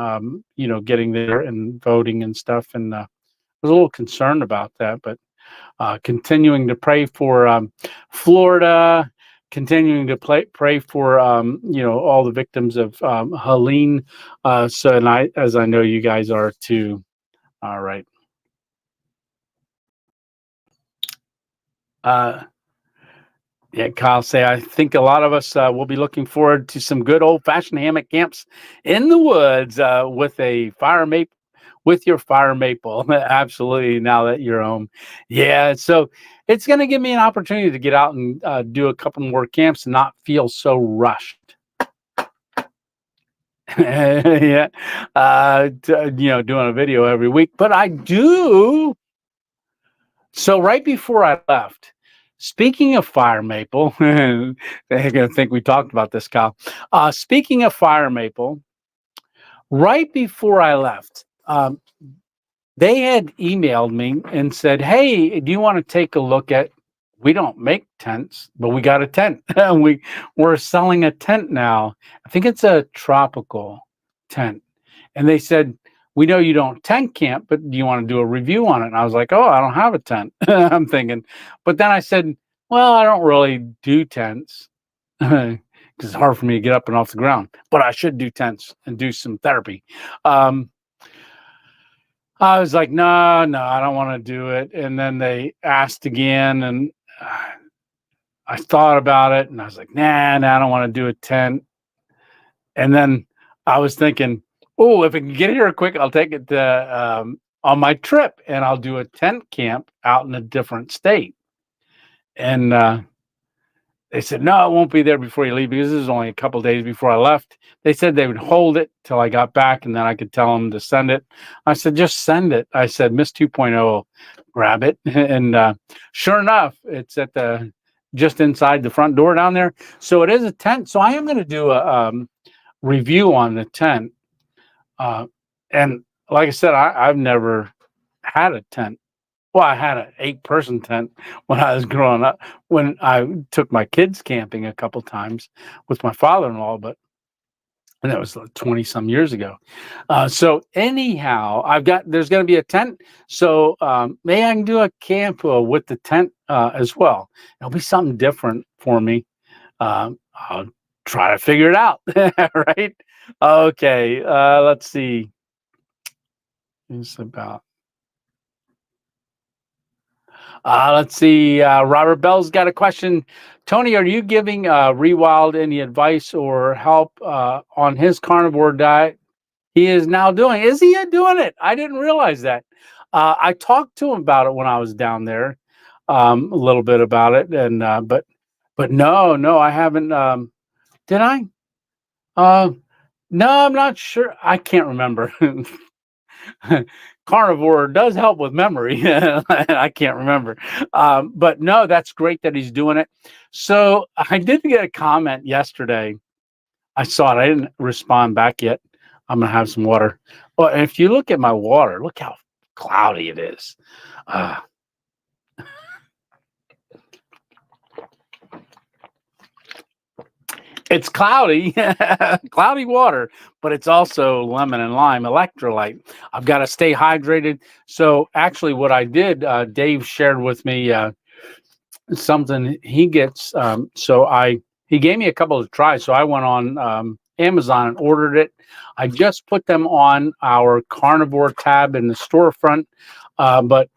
getting there and voting and stuff. And I was a little concerned about that, but continuing to pray for Florida, continuing to pray for, all the victims of Helene. As I know you guys are too. All right. Yeah, Kyle say, I think a lot of us will be looking forward to some good old-fashioned hammock camps in the woods with your fire maple. Absolutely, now that you're home. Yeah, so it's going to give me an opportunity to get out and do a couple more camps and not feel so rushed. Yeah, doing a video every week, but I do. So right before I left, speaking of fire maple, they're going to think we talked about this, Kyle. Speaking of fire maple, right before I left, they had emailed me and said, hey, do you want to take a look at, we don't make tents, but we got a tent. We're selling a tent now. I think it's a tropical tent. And they said, we know you don't tent camp, but do you want to do a review on it? And I was like, oh, I don't have a tent. I'm thinking. But then I said, well, I don't really do tents because it's hard for me to get up and off the ground, but I should do tents and do some therapy. I was like, no, I don't want to do it. And then they asked again, and I thought about it, and I was like, nah, I don't want to do a tent. And then I was thinking, oh, if I can get here quick, I'll take it to, on my trip, and I'll do a tent camp out in a different state. And they said, no, it won't be there before you leave because this is only a couple days before I left. They said they would hold it till I got back, and then I could tell them to send it. I said, just send it. I said, Miss 2.0, grab it. And sure enough, it's at just inside the front door down there. So it is a tent. So I am going to do a review on the tent. And like I said, I've never had a tent. Well, I had an 8-person tent when I was growing up, when I took my kids camping a couple times with my father-in-law, and that was like 20 some years ago. So anyhow, there's going to be a tent. So maybe I can do a camp with the tent as well. It'll be something different for me. I'll try to figure it out. Right. Okay. Let's see. It's about. Let's see. Robert Bell's got a question. Tony, are you giving Rewild any advice or help on his carnivore diet he is now doing? Is he doing it? I didn't realize that. I talked to him about it when I was down there, a little bit about it, and but no, I haven't. Did I? No, I'm not sure. I can't remember. Carnivore does help with memory. I can't remember. But no, that's great that he's doing it. So I did get a comment yesterday. I saw it. I didn't respond back yet. I'm going to have some water. Well, if you look at my water, look how cloudy it is. It's cloudy, cloudy water, but it's also lemon and lime electrolyte. I've got to stay hydrated. So actually what I did, Dave shared with me something he gets. He gave me a couple of tries. So I went on Amazon and ordered it. I just put them on our carnivore tab in the storefront, but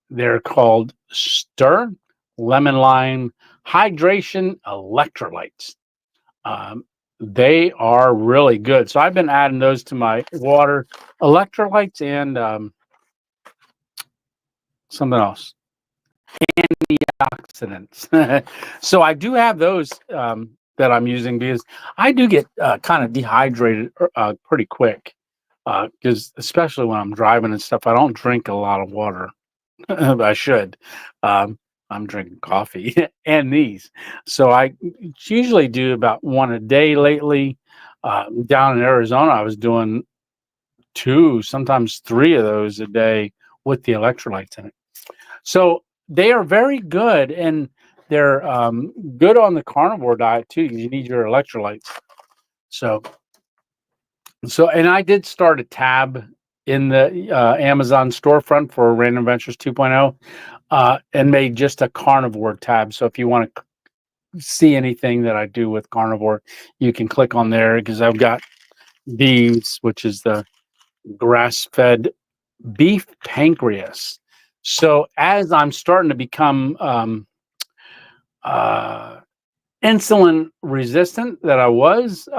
they're called Stir Lemon Lime Hydration Electrolytes. They are really good. So I've been adding those to my water, electrolytes, and something else, antioxidants. So I do have those that I'm using because I do get kind of dehydrated pretty quick. Because especially when I'm driving and stuff, I don't drink a lot of water. I should. I'm drinking coffee and these. So I usually do about one a day lately. Down in Arizona, I was doing 2, sometimes 3 of those a day with the electrolytes in it. So they are very good, and they're good on the carnivore diet too. You need your electrolytes. So, and I did start a tab in the Amazon storefront for Random Ventures 2.0 and made just a carnivore tab. So if you want to see anything that I do with carnivore, you can click on there, because I've got these, which is the grass-fed beef pancreas. So as I'm starting to become insulin resistant that I was,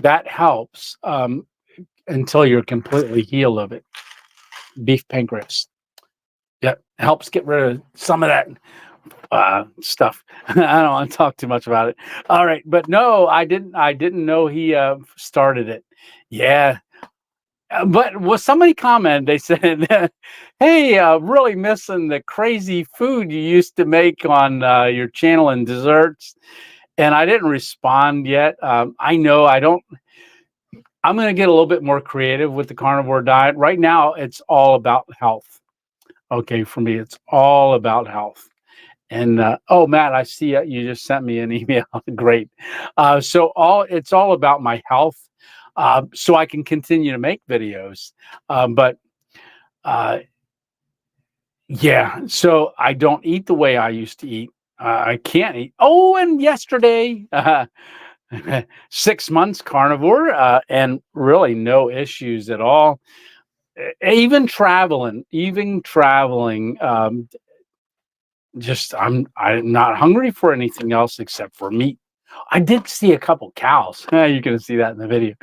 that helps until you're completely healed of it. Beef pancreas. Yeah, helps get rid of some of that stuff. I don't want to talk too much about it. All right, but no, I didn't know he started it. Yeah. But somebody commented, they said, hey, really missing the crazy food you used to make on your channel and desserts. And I didn't respond yet. I know I'm going to get a little bit more creative with the carnivore diet. Right now, it's all about health. Okay, for me, it's all about health. And oh, Matt, I see you just sent me an email. Great. So it's all about my health. So I can continue to make videos. Yeah, so I don't eat the way I used to eat. I can't eat. Oh, and yesterday, 6 months carnivore, and really no issues at all. Even traveling, just I'm not hungry for anything else except for meat. I did see a couple cows. You're going to see that in the video.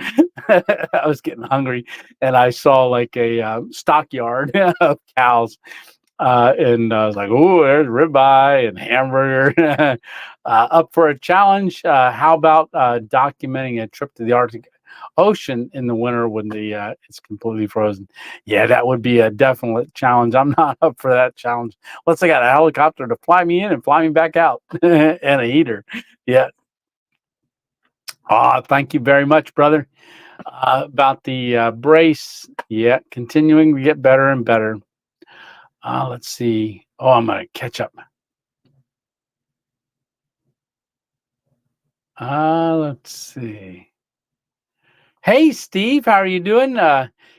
I was getting hungry, and I saw like a stockyard of cows, and I was like, "Oh, there's ribeye and hamburger." Up for a challenge. How about documenting a trip to the Arctic Ocean in the winter when it's completely frozen? Yeah, that would be a definite challenge. I'm not up for that challenge unless I got a helicopter to fly me in and fly me back out, and a heater. Yeah. Thank you very much, brother. About the brace, yeah, continuing to get better and better. Let's see. Oh, I'm gonna catch up. Let's see. Hey, Steve, how are you doing?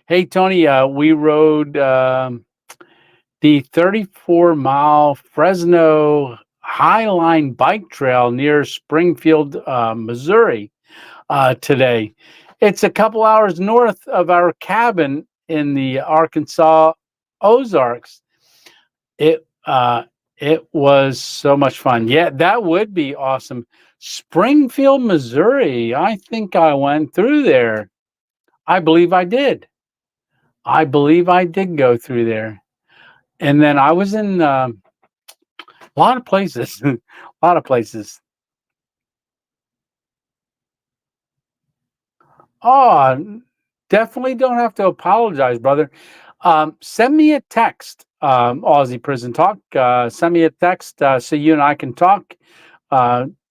Hey, Tony, we rode the 34-mile Fresno Highline Bike Trail near Springfield, Missouri today. It's a couple hours north of our cabin in the Arkansas Ozarks. It was so much fun. Yeah, that would be awesome. Springfield, Missouri. I think I went through there. I believe I did. I believe I did go through there. And then I was in a lot of places. A lot of places. Oh, definitely don't have to apologize, brother. Send me a text, Aussie Prison Talk. Send me a text so you and I can talk.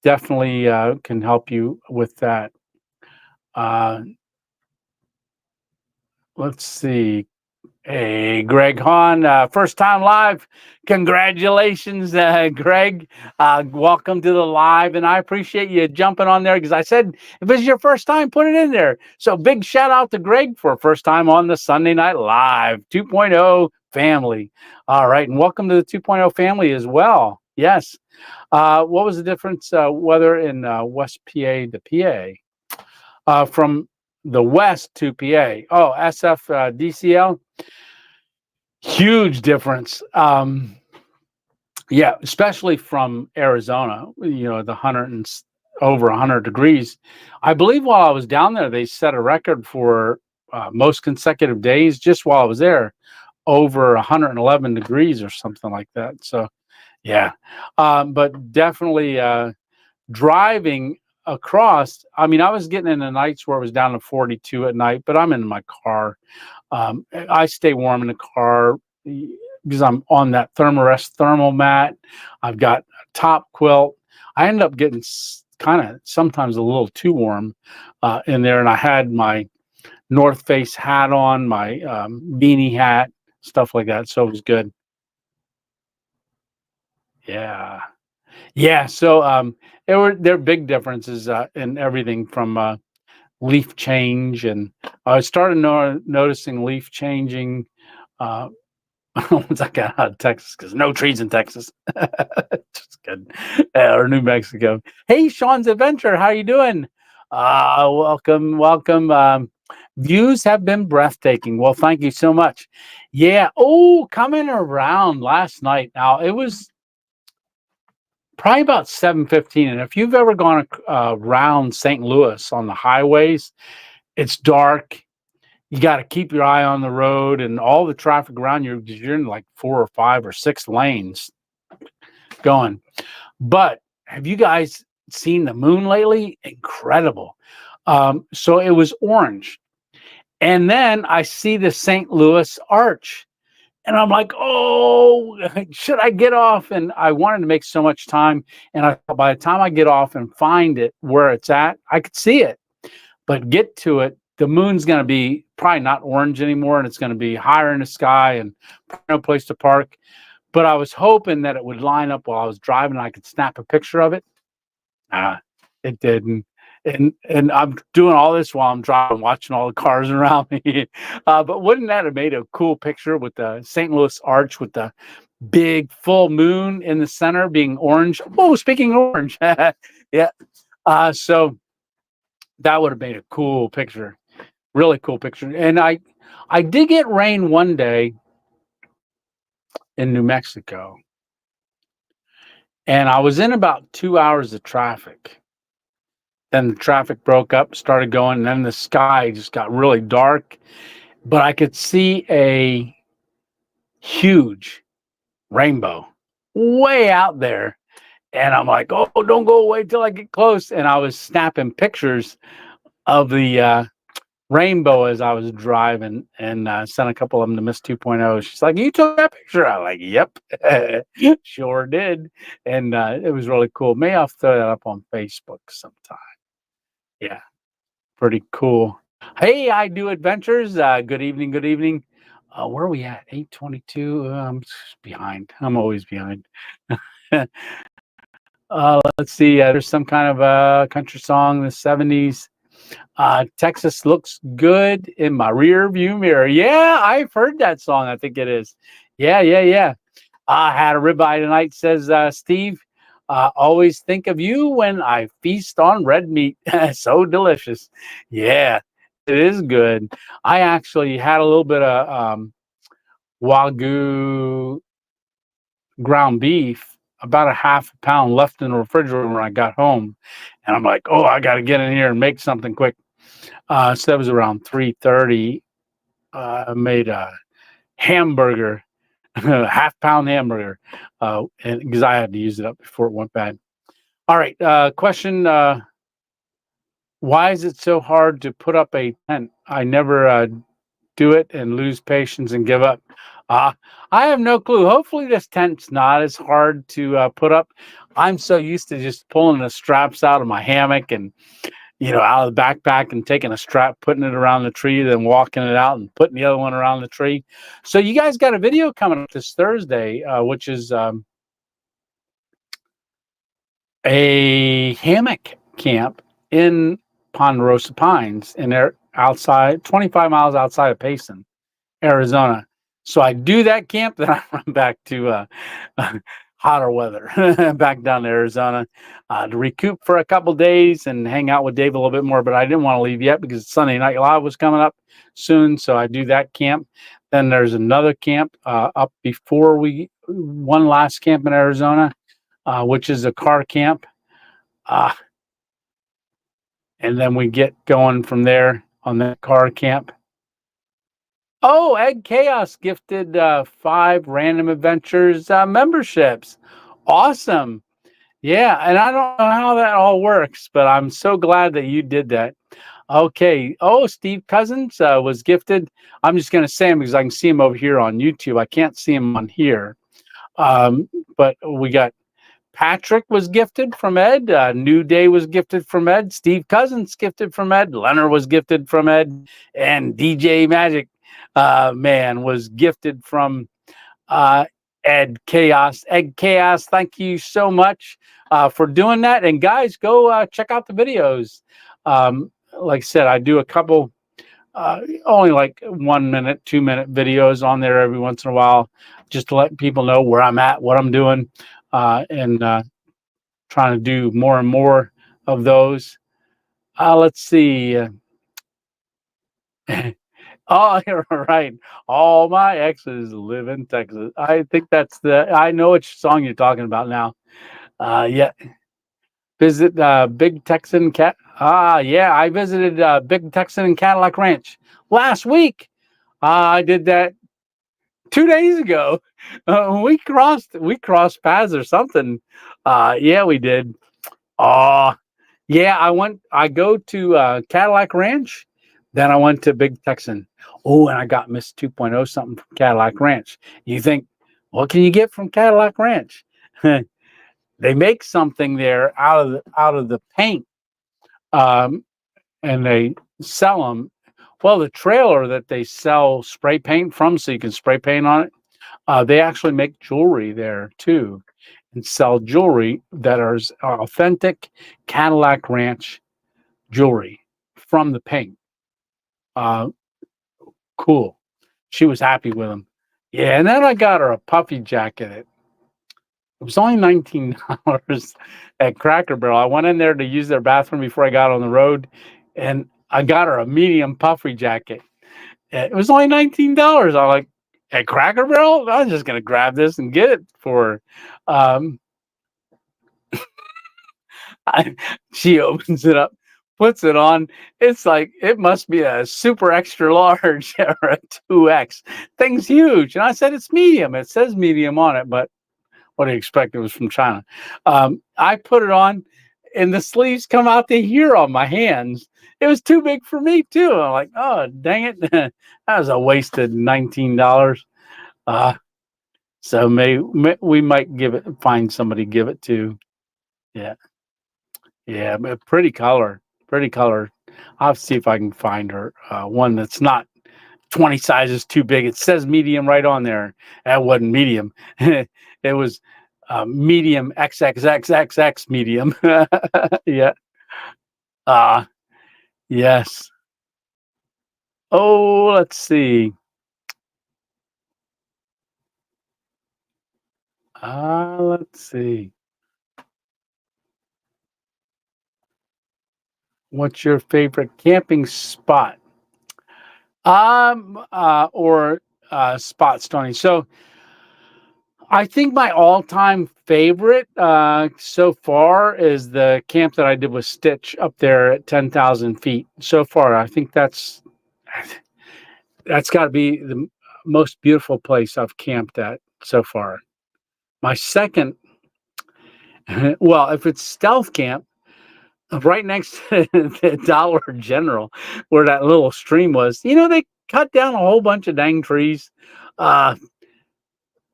Definitely can help you with that. Let's see. Hey, Greg Hahn, first time live. Congratulations, Greg. Welcome to the live, and I appreciate you jumping on there, because I said if it's your first time, put it in there. So big shout out to Greg for first time on the Sunday Night Live 2.0 family. All right, and welcome to the 2.0 family as well. Yes. What was the difference weather in West PA to PA? from the west to PA. Oh, SF DCL, huge difference. Yeah, especially from Arizona, the over 100 degrees. I believe while I was down there, they set a record for most consecutive days just while I was there, over 111 degrees or something like that. So, yeah, but definitely driving across. I mean, I was getting in the nights where it was down to 42 at night, but I'm in my car. I stay warm in the car because I'm on that Thermarest thermal mat. I've got a top quilt. I end up getting kind of sometimes a little too warm in there. And I had my North Face hat on, my beanie hat, stuff like that. So it was good. Yeah. Yeah. So there are big differences in everything from leaf change. And I started noticing leaf changing once I got out of Texas, because no trees in Texas. Just kidding. Or New Mexico. Hey, Sean's Adventure, how you doing? Welcome. Views have been breathtaking. Well, thank you so much. Yeah. Oh, coming around last night. Now, it was probably about 7:15. And if you've ever gone around St. Louis on the highways, it's dark. You got to keep your eye on the road and all the traffic around you. You're in like 4 or 5 or 6 lanes going. But have you guys seen the moon lately? Incredible. So it was orange. And then I see the St. Louis Arch. And I'm like, oh, should I get off? And I wanted to make so much time. And by the time I get off and find it where it's at, I could see it. But get to it, the moon's going to be probably not orange anymore, and it's going to be higher in the sky and no place to park. But I was hoping that it would line up while I was driving and I could snap a picture of it. It didn't. And I'm doing all this while I'm driving, watching all the cars around me. But wouldn't that have made a cool picture with the St. Louis Arch with the big full moon in the center being orange? Oh, speaking of orange. Yeah. So that would have made a cool picture. Really cool picture. And I did get rain one day in New Mexico. And I was in about 2 hours of traffic. Then the traffic broke up, started going, and then the sky just got really dark. But I could see a huge rainbow way out there. And I'm like, oh, don't go away till I get close. And I was snapping pictures of the rainbow as I was driving, and sent a couple of them to Miss 2.0. She's like, you took that picture? I'm like, yep, sure did. And it was really cool. May I'll throw that up on Facebook sometime. Yeah, pretty cool. Hey, I do adventures. Good evening. Good evening. Where are we at? 8:22. I'm behind. I'm always behind. Let's see. There's some kind of a country song in the 70s. Texas looks good in my rear view mirror. Yeah, I've heard that song. I think it is. Yeah. I had a ribeye tonight, says Steve. Always think of you when I feast on red meat. So delicious. Yeah, it is good. I actually had a little bit of Wagyu ground beef, about a half a pound left in the refrigerator when I got home. And I'm like, oh, I got to get in here and make something quick. So that was around 3:30. I made a hamburger, a half-pound hamburger, and because I had to use it up before it went bad. All right, question: why is it so hard to put up a tent? I never do it and lose patience and give up. I have no clue. Hopefully, this tent's not as hard to put up. I'm so used to just pulling the straps out of my hammock and out of the backpack and taking a strap, putting it around the tree, then walking it out and putting the other one around the tree. So you guys got a video coming up this Thursday, which is a hammock camp in Ponderosa Pines, and they're outside, 25 miles outside of Payson, Arizona. So I do that camp, then I run back to hotter weather back down to Arizona to recoup for a couple days and hang out with Dave a little bit more. But I didn't want to leave yet because Sunday Night Live was coming up soon. So I do that camp. Then there's another camp up before one last camp in Arizona, which is a car camp. And then we get going from there on that car camp. Oh, Egg Chaos gifted 5 Random Adventures memberships. Awesome. Yeah, and I don't know how that all works, but I'm so glad that you did that. Okay. Oh, Steve Cousins was gifted. I'm just going to say him because I can see him over here on YouTube. I can't see him on here. But we got Patrick was gifted from Ed. New Day was gifted from Ed. Steve Cousins gifted from Ed. Leonard was gifted from Ed. And DJ Magic Man was gifted from Ed Chaos. Egg Chaos, thank you so much for doing that. And guys, go check out the videos. Like I said, I do a couple, only like 1 minute, 2 minute videos on there every once in a while, just to let people know where I'm at, what I'm doing, and trying to do more and more of those. Let's see. Oh, you're right. All my exes live in Texas. I think I know which song you're talking about now. Yeah. Visit Big Texan Cat. Yeah, I visited Big Texan and Cadillac Ranch last week. I did that 2 days ago. We crossed paths or something. Yeah, we did. Yeah, I go to Cadillac Ranch, then I went to Big Texan. Oh, and I got Miss 2.0 something from Cadillac Ranch. You think, what can you get from Cadillac Ranch? They make something there out of the paint, and they sell them. Well, the trailer that they sell spray paint from, so you can spray paint on it. They actually make jewelry there too, and sell jewelry that is authentic Cadillac Ranch jewelry from the paint. Cool. She was happy with them. Yeah, and then I got her a puffy jacket. It was only $19 at Cracker Barrel. I went in there to use their bathroom before I got on the road, and I got her a medium puffy jacket. It was only $19. I'm like, at Cracker Barrel? I'm just gonna grab this and get it for her. She opens it up, puts it on. It's like, it must be a super extra large or a 2X. Thing's huge. And I said, it's medium. It says medium on it, but what do you expect? It was from China. I put it on, and the sleeves come out to here on my hands. It was too big for me too. I'm like, oh, dang it. That was a wasted $19. So we might find somebody to give it to. Yeah. Yeah, but pretty color. I'll have to see if I can find her one that's not 20 sizes too big. It says medium right on there. That wasn't medium. It was medium XXXXX medium. Yeah. Yes. Oh, let's see. Let's see. What's your favorite camping spot? Or spots, Tony. So I think my all-time favorite so far is the camp that I did with Stitch up there at 10,000 feet. So far, I think that's got to be the most beautiful place I've camped at so far. My second, well, if it's Stealth Camp, right next to the Dollar General, where that little stream was, they cut down a whole bunch of dang trees.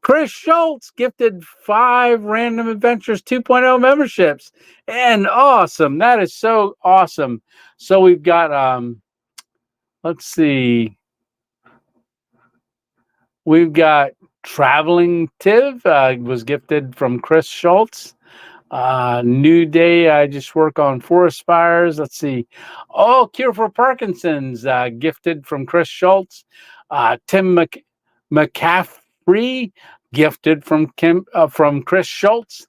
Chris Schultz gifted 5 Random Adventures 2.0 memberships, and awesome. That is so awesome. So we've got, let's see. We've got Traveling Tiv was gifted from Chris Schultz. New Day, I just work on forest fires. Let's see. Oh, Cure for Parkinson's, gifted from Chris Schultz. Tim McCaffrey gifted from Chris Schultz.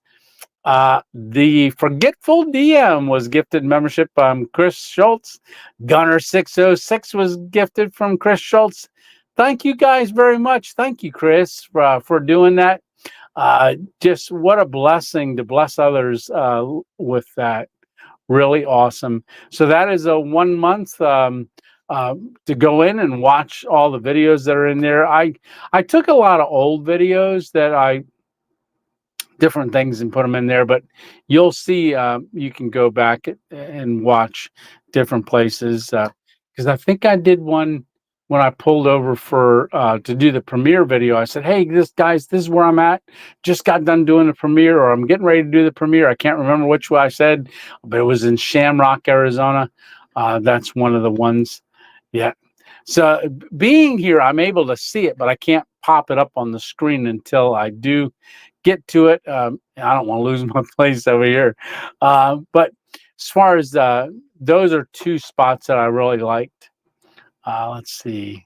The Forgetful DM was gifted membership from Chris Schultz. Gunner 606 was gifted from Chris Schultz. Thank you guys very much. Thank you, Chris, for doing that. Just what a blessing to bless others with that. Really awesome. So that is a 1 month to go in and watch all the videos that are in there. I took a lot of old videos that different things and put them in there, but you'll see you can go back and watch different places because I think I did one when I pulled over for to do the premiere video. I said, hey, this is where I'm at. Just got done doing the premiere, or I'm getting ready to do the premiere. I can't remember which one I said, but it was in Shamrock, Arizona. That's one of the ones. Yeah. So being here, I'm able to see it, but I can't pop it up on the screen until I do get to it. I don't want to lose my place over here. But as far as those are two spots that I really liked. Let's see.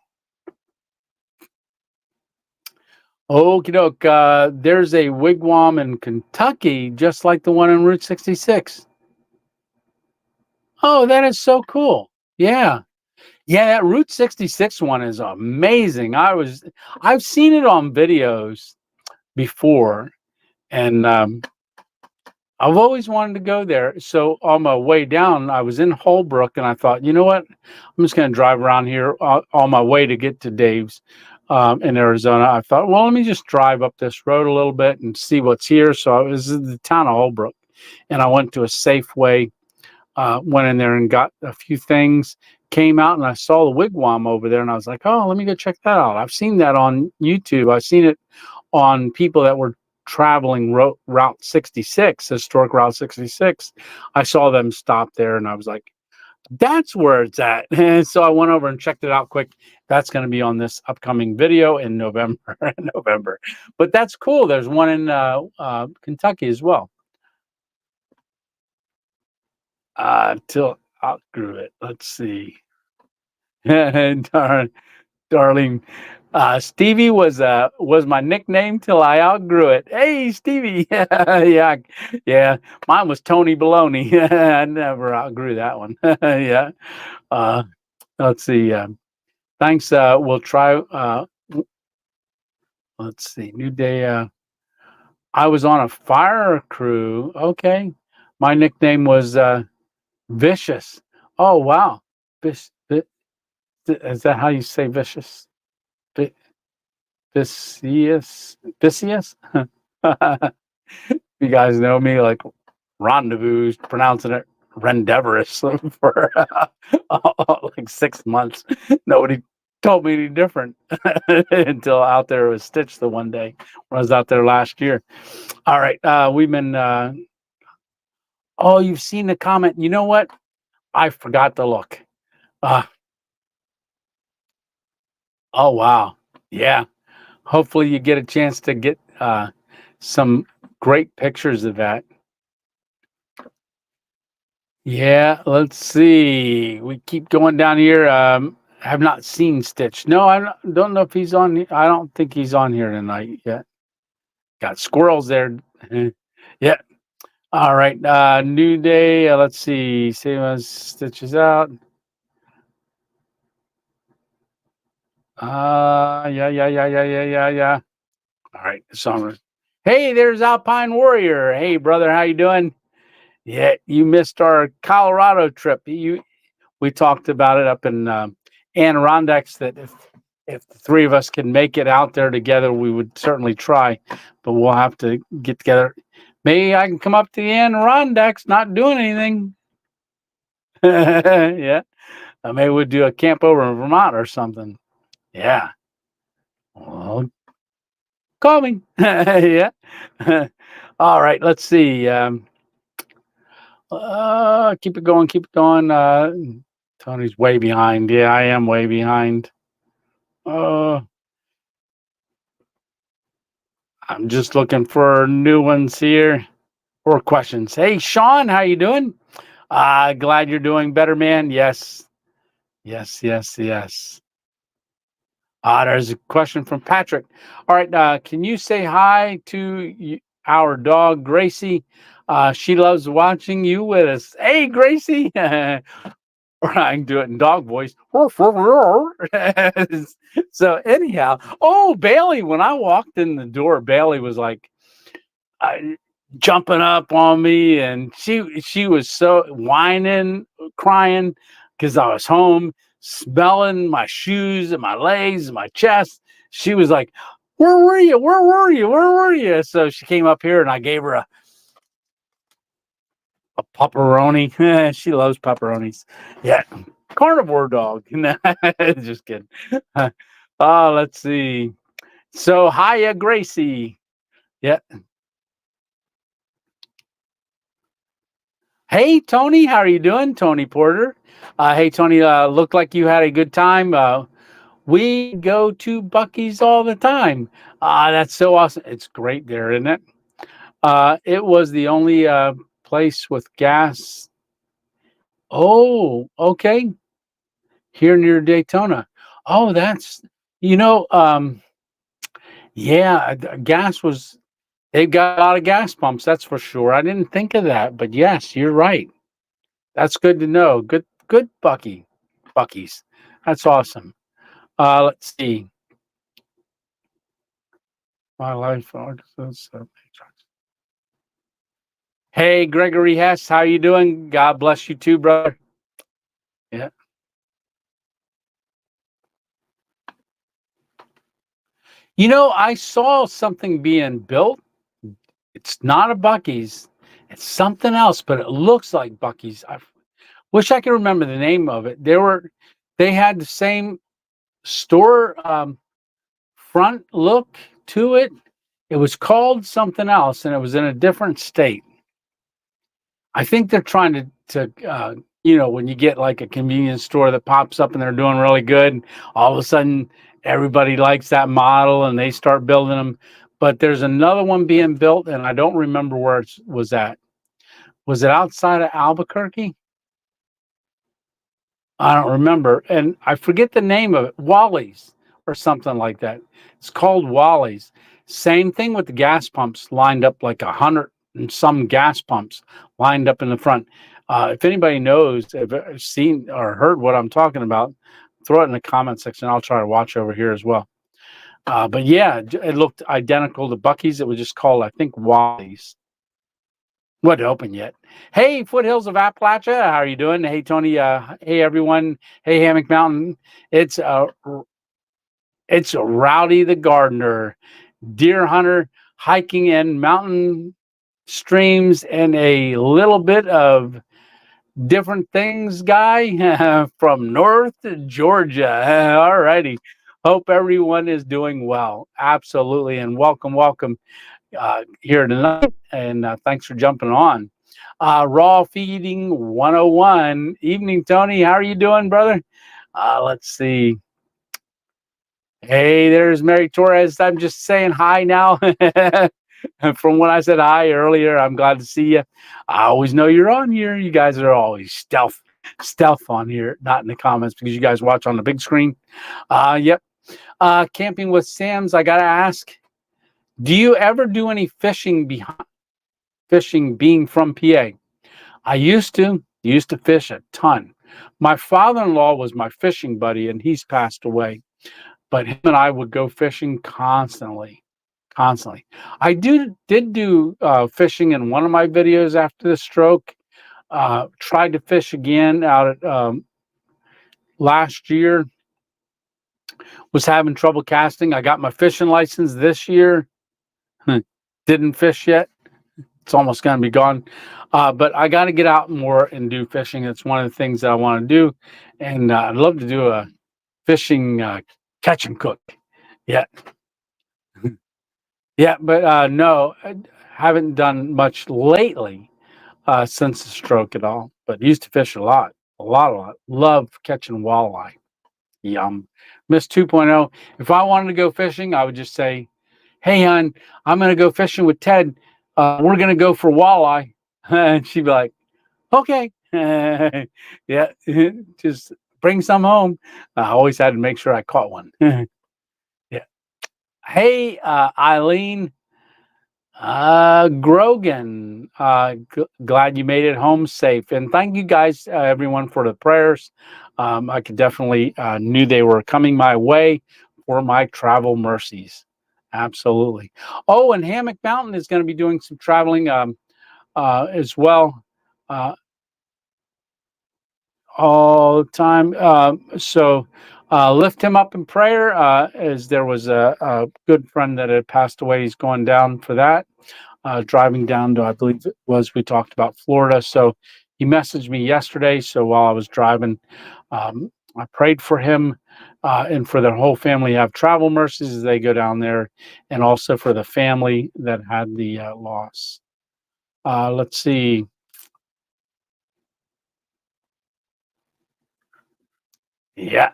Okie doke. There's a wigwam in Kentucky, just like the one on Route 66. Oh, that is so cool. Yeah. Yeah, that Route 66 one is amazing. I've seen it on videos before, and I've always wanted to go there. So on my way down, I was in Holbrook, and I thought, you know what? I'm just going to drive around here on my way to get to Dave's in Arizona. I thought, well, let me just drive up this road a little bit and see what's here. So I was in the town of Holbrook, and I went to a Safeway, went in there and got a few things, came out, and I saw the wigwam over there, and I was like, oh, let me go check that out. I've seen that on YouTube. I've seen it on people that were traveling Route 66, historic Route 66. I saw them stop there, and I was like, that's where it's at. And so I went over and checked it out quick. That's going to be on this upcoming video in November. But that's cool. There's one in Kentucky as well. Till outgrew it. Let's see. Darling. Stevie was my nickname till I outgrew it. Hey, Stevie. Yeah. Mine was Tony Baloney. I never outgrew that one. Yeah. Let's see. Thanks. We'll try. Let's see. New day. I was on a fire crew. Okay. My nickname was Vicious. Oh, wow. Is that how you say vicious? Vicious? You guys know me, like Rendezvous, pronouncing it Rendevorous for like 6 months. Nobody told me any different until out there was Stitch the one day when I was out there last year. All right. We've been, oh, you've seen the comment. You know what? I forgot to look. Oh, wow. Yeah. Hopefully you get a chance to get some great pictures of that. Yeah, let's see. We keep going down here. Have not seen Stitch. No, I don't know if he's on. I don't think he's on here tonight yet. Got squirrels there. Yeah. All right. New day. Let's see. Same as Stitch is out. Yeah. All right. So, hey, there's Alpine Warrior. Hey, brother, how you doing? Yeah, you missed our Colorado trip. We talked about it up in Adirondacks, that if the three of us can make it out there together, we would certainly try. But we'll have to get together. Maybe I can come up to the Adirondacks, not doing anything. Yeah. Maybe we'll do a camp over in Vermont or something. Yeah. Well, call me. Yeah. All right. Let's see. Keep it going. Tony's way behind. Yeah, I am way behind. I'm just looking for new ones here or questions. Hey, Sean, how you doing? Glad you're doing better, man. Yes. There's a question from Patrick. All right, can you say hi to our dog Gracie? She loves watching you with us. Hey, Gracie. Or I can do it in dog voice. So anyhow, oh, Bailey, when I walked in the door, Bailey was like uh, jumping up on me, and she was so whining, crying because I was home, smelling my shoes and my legs and my chest. She was like, "Where were you? Where were you? Where were you?" So she came up here, and I gave her a pepperoni. She loves pepperonis. Yeah, carnivore dog. Just kidding. Let's see. So, hiya, Gracie. Yeah. Hey, Tony. How are you doing, Tony Porter? Hey, Tony. Looked like you had a good time. We go to Bucky's all the time. That's so awesome. It's great there, isn't it? It was the only place with gas. Oh, okay. Here near Daytona. Oh, that's you know, yeah, gas was they've got a lot of gas pumps, that's for sure. I didn't think of that, but yes, you're right. That's good to know. Good Bucky's. That's awesome. Let's see. My life. Hey, Gregory Hess, how you doing? God bless you too, brother. Yeah. I saw something being built. It's not a Bucky's. It's something else, but it looks like Bucky's. I wish I could remember the name of it. They had the same store front look to it. It was called something else, and it was in a different state. I think they're trying to when you get like a convenience store that pops up and they're doing really good, all of a sudden everybody likes that model and they start building them. But there's another one being built, and I don't remember where it was at. Was it outside of Albuquerque? I don't remember. And I forget the name of it. Wally's or something like that. It's called Wally's. Same thing with the gas pumps lined up, like 100 and some gas pumps lined up in the front. If anybody knows, if seen or heard what I'm talking about, throw it in the comment section. I'll try to watch over here as well. But yeah, it looked identical to Bucky's. It was just called, I think, Wally's. Wasn't open yet. Hey, Foothills of Appalachia, how are you doing? Hey, Tony. Hey, everyone. Hey, Hammock Mountain. It's Rowdy the gardener, deer hunter, hiking in mountain streams, and a little bit of different things guy from North Georgia. All righty. Hope everyone is doing well. Absolutely, and welcome. Here tonight, and thanks for jumping on. Raw Feeding 101. Evening, Tony. How are you doing, brother? Let's see. Hey, there's Mary Torres. I'm just saying hi now. From when I said hi earlier, I'm glad to see you. I always know you're on here. You guys are always stealth on here, not in the comments because you guys watch on the big screen. Yep. Camping with Sam's. I gotta ask. Do you ever do any fishing being from PA? I used to fish a ton. My father-in-law was my fishing buddy, and he's passed away. But him and I would go fishing constantly. I did do fishing in one of my videos after the stroke. Tried to fish again out at last year. Was having trouble casting. I got my fishing license this year. Didn't fish yet. It's almost going to be gone. But I got to get out more and do fishing. It's one of the things that I want to do. And I'd love to do a fishing catch and cook. Yeah. Yeah, but no, I haven't done much lately since the stroke at all. But used to fish a lot. Love catching walleye. Yum. Miss 2.0. If I wanted to go fishing, I would just say, hey, hon, I'm going to go fishing with Ted. We're going to go for walleye. And she'd be like, okay. Yeah, just bring some home. I always had to make sure I caught one. Hey, Eileen Grogan. Glad you made it home safe, and thank you guys, everyone, for the prayers. I could definitely knew they were coming my way for my travel mercies. Absolutely. Oh, and Hammock Mountain is going to be doing some traveling as well. Uh, all the time. So lift him up in prayer, as there was a good friend that had passed away. He's going down for that, driving down to, I believe it was, we talked about Florida. So he messaged me yesterday. So while I was driving, I prayed for him and for their whole family have travel mercies as they go down there, and also for the family that had the loss. Let's see. Yeah.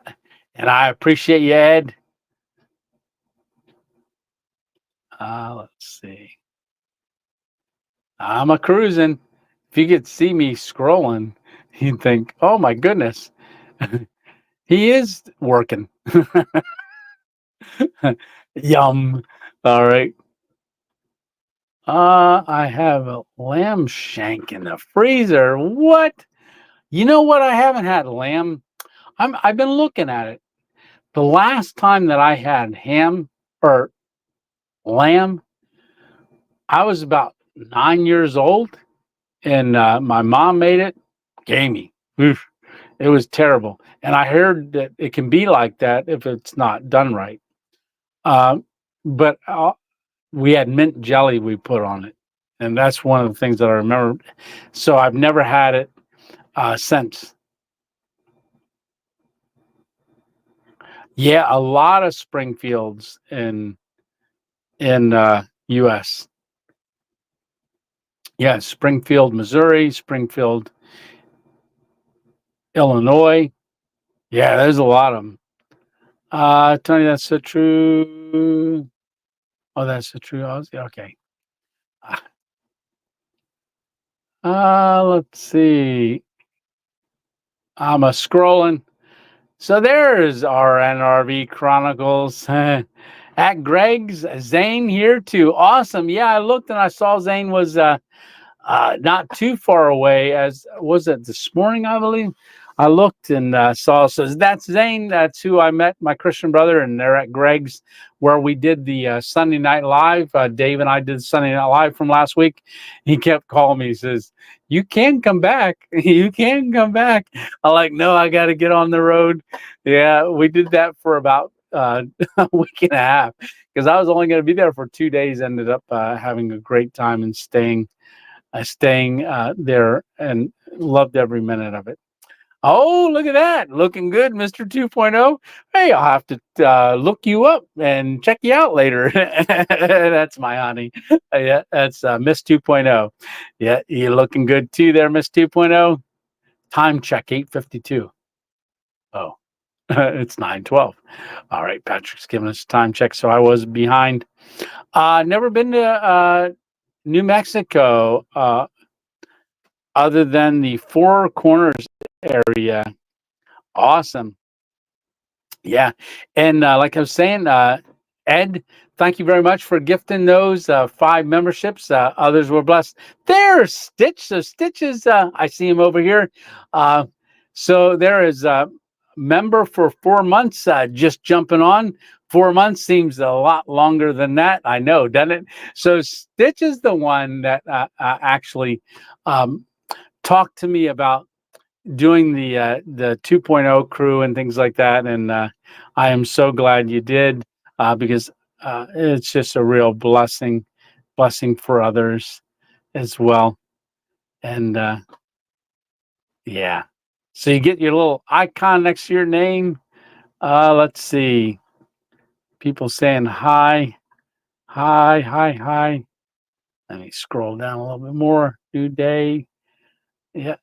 And I appreciate you, Ed. Let's see. I'm a cruising. If you could see me scrolling, you'd think, "Oh my goodness, he is working." Yum. All right. I have a lamb shank in the freezer. What? You know what? I haven't had lamb. I've been looking at it. The last time that I had ham or lamb, I was about 9 years old, and my mom made it gamey. Oof, it was terrible. And I heard that it can be like that if it's not done right. Uh, but we had mint jelly we put on it, and that's one of the things that I remember. So I've never had it since. Yeah, a lot of Springfields in U.S. Yeah, Springfield, Missouri, Springfield, Illinois. Yeah, there's a lot of them. Tony, that's so true. Oh, that's so true. Okay. Let's see. I'm a scrolling. So there's our NRV Chronicles at Greg's. Zane here too. Awesome. Yeah, I looked and I saw Zane was not too far away. As was it this morning, I believe. I looked and saw. So that's Zane. That's who I met, my Christian brother, and they're at Greg's, where we did the Sunday Night Live. Dave and I did Sunday Night Live from last week. He kept calling me. He says, "You can come back. You can come back." I'm like, "No, I got to get on the road." Yeah, we did that for about a week and a half because I was only going to be there for 2 days. Ended up having a great time and staying there, and loved every minute of it. Oh, look at that. Looking good, Mr. 2.0. Hey, I'll have to look you up and check you out later. That's my honey. Yeah, that's Miss 2.0. Yeah, you're looking good too there, Miss 2.0. Time check, 8:52. Oh, it's 9:12. All right, Patrick's giving us a time check, so I was behind. Never been to New Mexico, other than the Four Corners area. Awesome. Yeah. And like I was saying, Ed, thank you very much for gifting those 5 memberships. Others were blessed. There's Stitch. So Stitch is, I see him over here. Uh, so there is a member for 4 months, just jumping on. 4 months seems a lot longer than that. I know, doesn't it? So Stitch is the one that actually um, talked to me about doing the 2.0 crew and things like that, and I am so glad you did, because it's just a real blessing for others as well. And yeah, so you get your little icon next to your name. Let's see, people saying hi, hi, hi, hi. Let me scroll down a little bit more. New day. Yeah.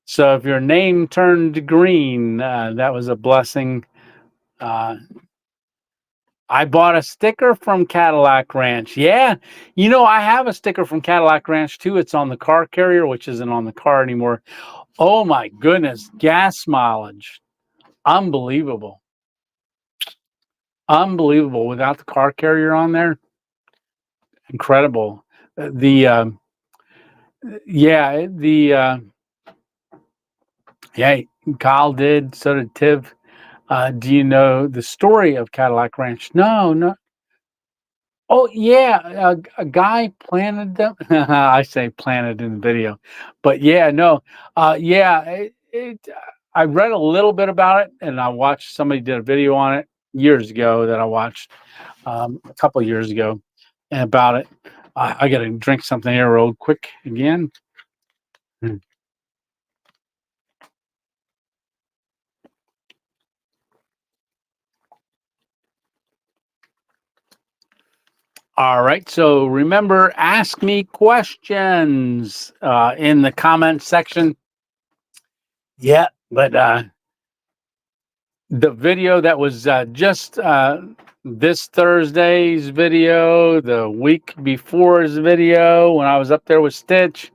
So if your name turned green, that was a blessing. Uh, I bought a sticker from Cadillac Ranch. Yeah. You know, I have a sticker from Cadillac Ranch too. It's on the car carrier, which isn't on the car anymore. Oh my goodness. Gas mileage. Unbelievable. unbelievable without the car carrier on there. Incredible. The yeah, the yeah, Kyle did, so did Tiv. Do you know the story of Cadillac Ranch? No, no. Oh yeah, a guy planted them. I say planted in the video, but yeah, no, yeah. I read a little bit about it, and I watched somebody did a video on it years ago that I watched a couple of years ago about it. I got to drink something here real quick again. Mm. All right, so remember, ask me questions in the comment section. Yeah, but the video that was just this Thursday's video, the week before's video when I was up there with Stitch.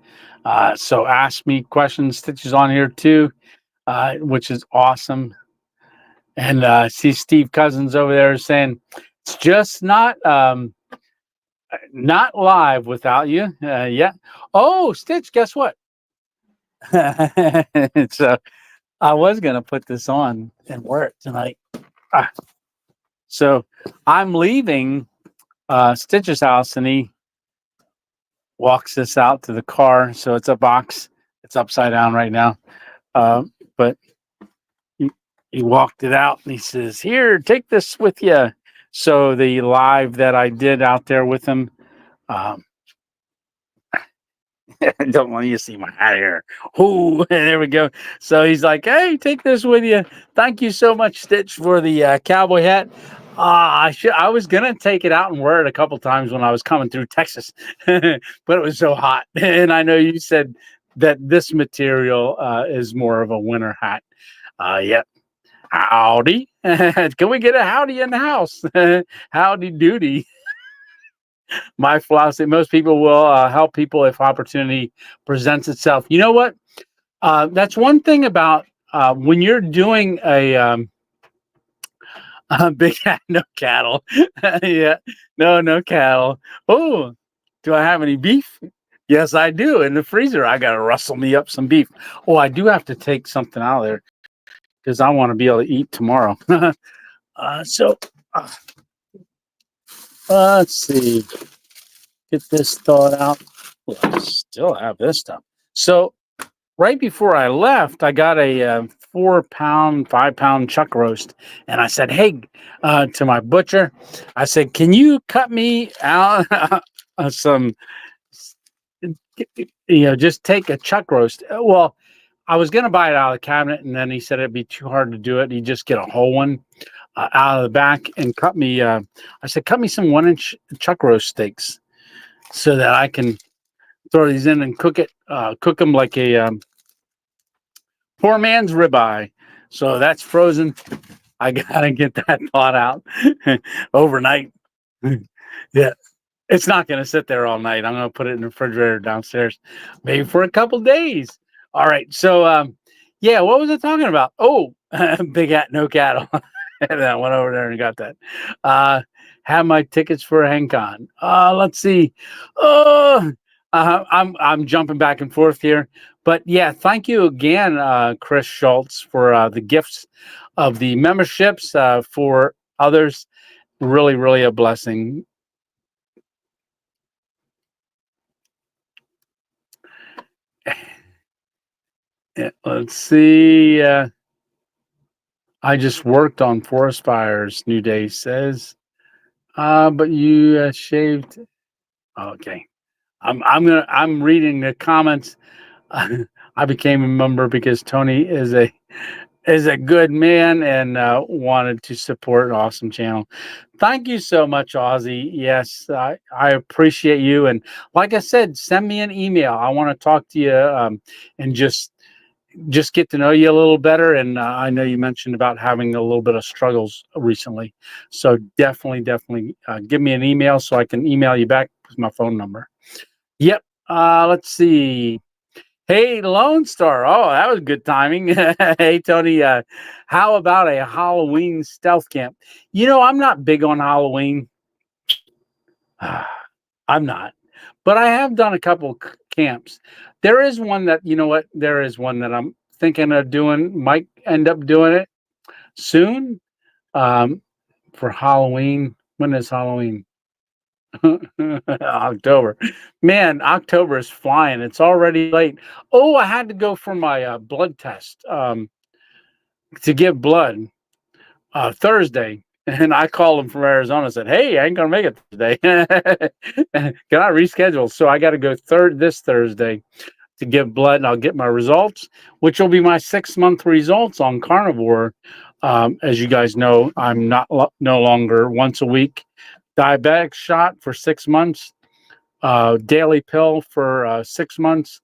So ask me questions. Stitch is on here too, which is awesome. And I see Steve Cousins over there saying it's just not live without you. Yeah. Oh, Stitch, guess what? So I was gonna put this on and wear it tonight. So I'm leaving Stitch's house, and he walks this out to the car. So it's a box. It's upside down right now. But he walked it out, and he says, "Here, take this with you." So the live that I did out there with him, don't want you to see my hat here. Oh, there we go. So he's like, "Hey, take this with you. Thank you so much, Stitch, for the cowboy hat." I was gonna take it out and wear it a couple times when I was coming through Texas, but it was so hot. And I know you said that this material is more of a winter hat. Yep. Howdy. Can we get a howdy in the house? Howdy doody. My philosophy, most people will help people if opportunity presents itself. You know what? That's one thing about when you're doing a big hat, no cattle. Yeah, no cattle. Oh, do I have any beef? Yes, I do. In the freezer, I got to rustle me up some beef. Oh, I do have to take something out of there because I want to be able to eat tomorrow. So let's see. Get this thawed out. Well, I still have this stuff. So right before I left, I got a 4-pound, 5-pound chuck roast, and I said, "Hey," to my butcher, I said, "Can you cut me out some? Just take a chuck roast." Well, I was going to buy it out of the cabinet, and then he said it'd be too hard to do it. He'd just get a whole one out of the back and cut me. I said, "Cut me some 1-inch chuck roast steaks so that I can throw these in and cook them like a poor man's ribeye." So that's frozen. I gotta get that thawed out overnight. Yeah, it's not gonna sit there all night. I'm gonna put it in the refrigerator downstairs, maybe for a couple days. All right. So yeah, what was I talking about? Oh, big hat, no cattle. And I went over there and got that. Have my tickets for HangCon. Let's see. I'm jumping back and forth here, but yeah, thank you again, Chris Schultz, for the gifts of the memberships for others. Really, really a blessing. Yeah, let's see. I just worked on forest fires. New Day says, but you shaved. Okay. I'm reading the comments. I became a member because Tony is a good man and wanted to support an awesome channel. Thank you so much, Ozzy. Yes, I appreciate you. And like I said, send me an email. I want to talk to you and just get to know you a little better. And I know you mentioned about having a little bit of struggles recently. So definitely give me an email so I can email you back with my phone number. Yep. Let's see. Hey, Lone Star. Oh, that was good timing. Hey, Tony. How about a Halloween stealth camp? I'm not big on Halloween. I'm not, but I have done a couple camps. There is one that there is one that I'm thinking of doing. Might end up doing it soon. Um, for Halloween. When is Halloween? October. Man, October is flying. It's already late. Oh, I had to go for my blood test to give blood Thursday. And I called him from Arizona and said, "Hey, I ain't gonna make it today. Can I reschedule?" So I got to go this Thursday to give blood, and I'll get my results, which will be my 6-month results on carnivore. As you guys know, I'm no longer once a week diabetic shot for 6 months, daily pill for 6 months,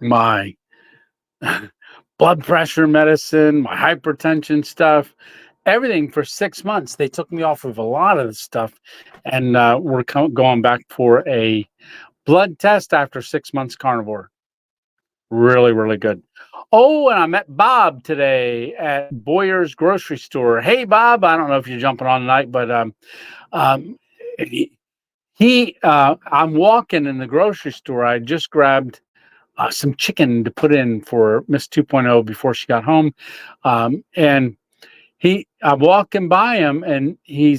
my blood pressure medicine, my hypertension stuff, everything for 6 months. They took me off of a lot of the stuff, and we're going back for a blood test after 6 months carnivore. Really, really good. Oh, and I met Bob today at Boyer's grocery store. Hey, Bob. I don't know if you're jumping on tonight, but um, I'm walking in the grocery store. I just grabbed some chicken to put in for Miss 2.0 before she got home. And I'm walking by him, and he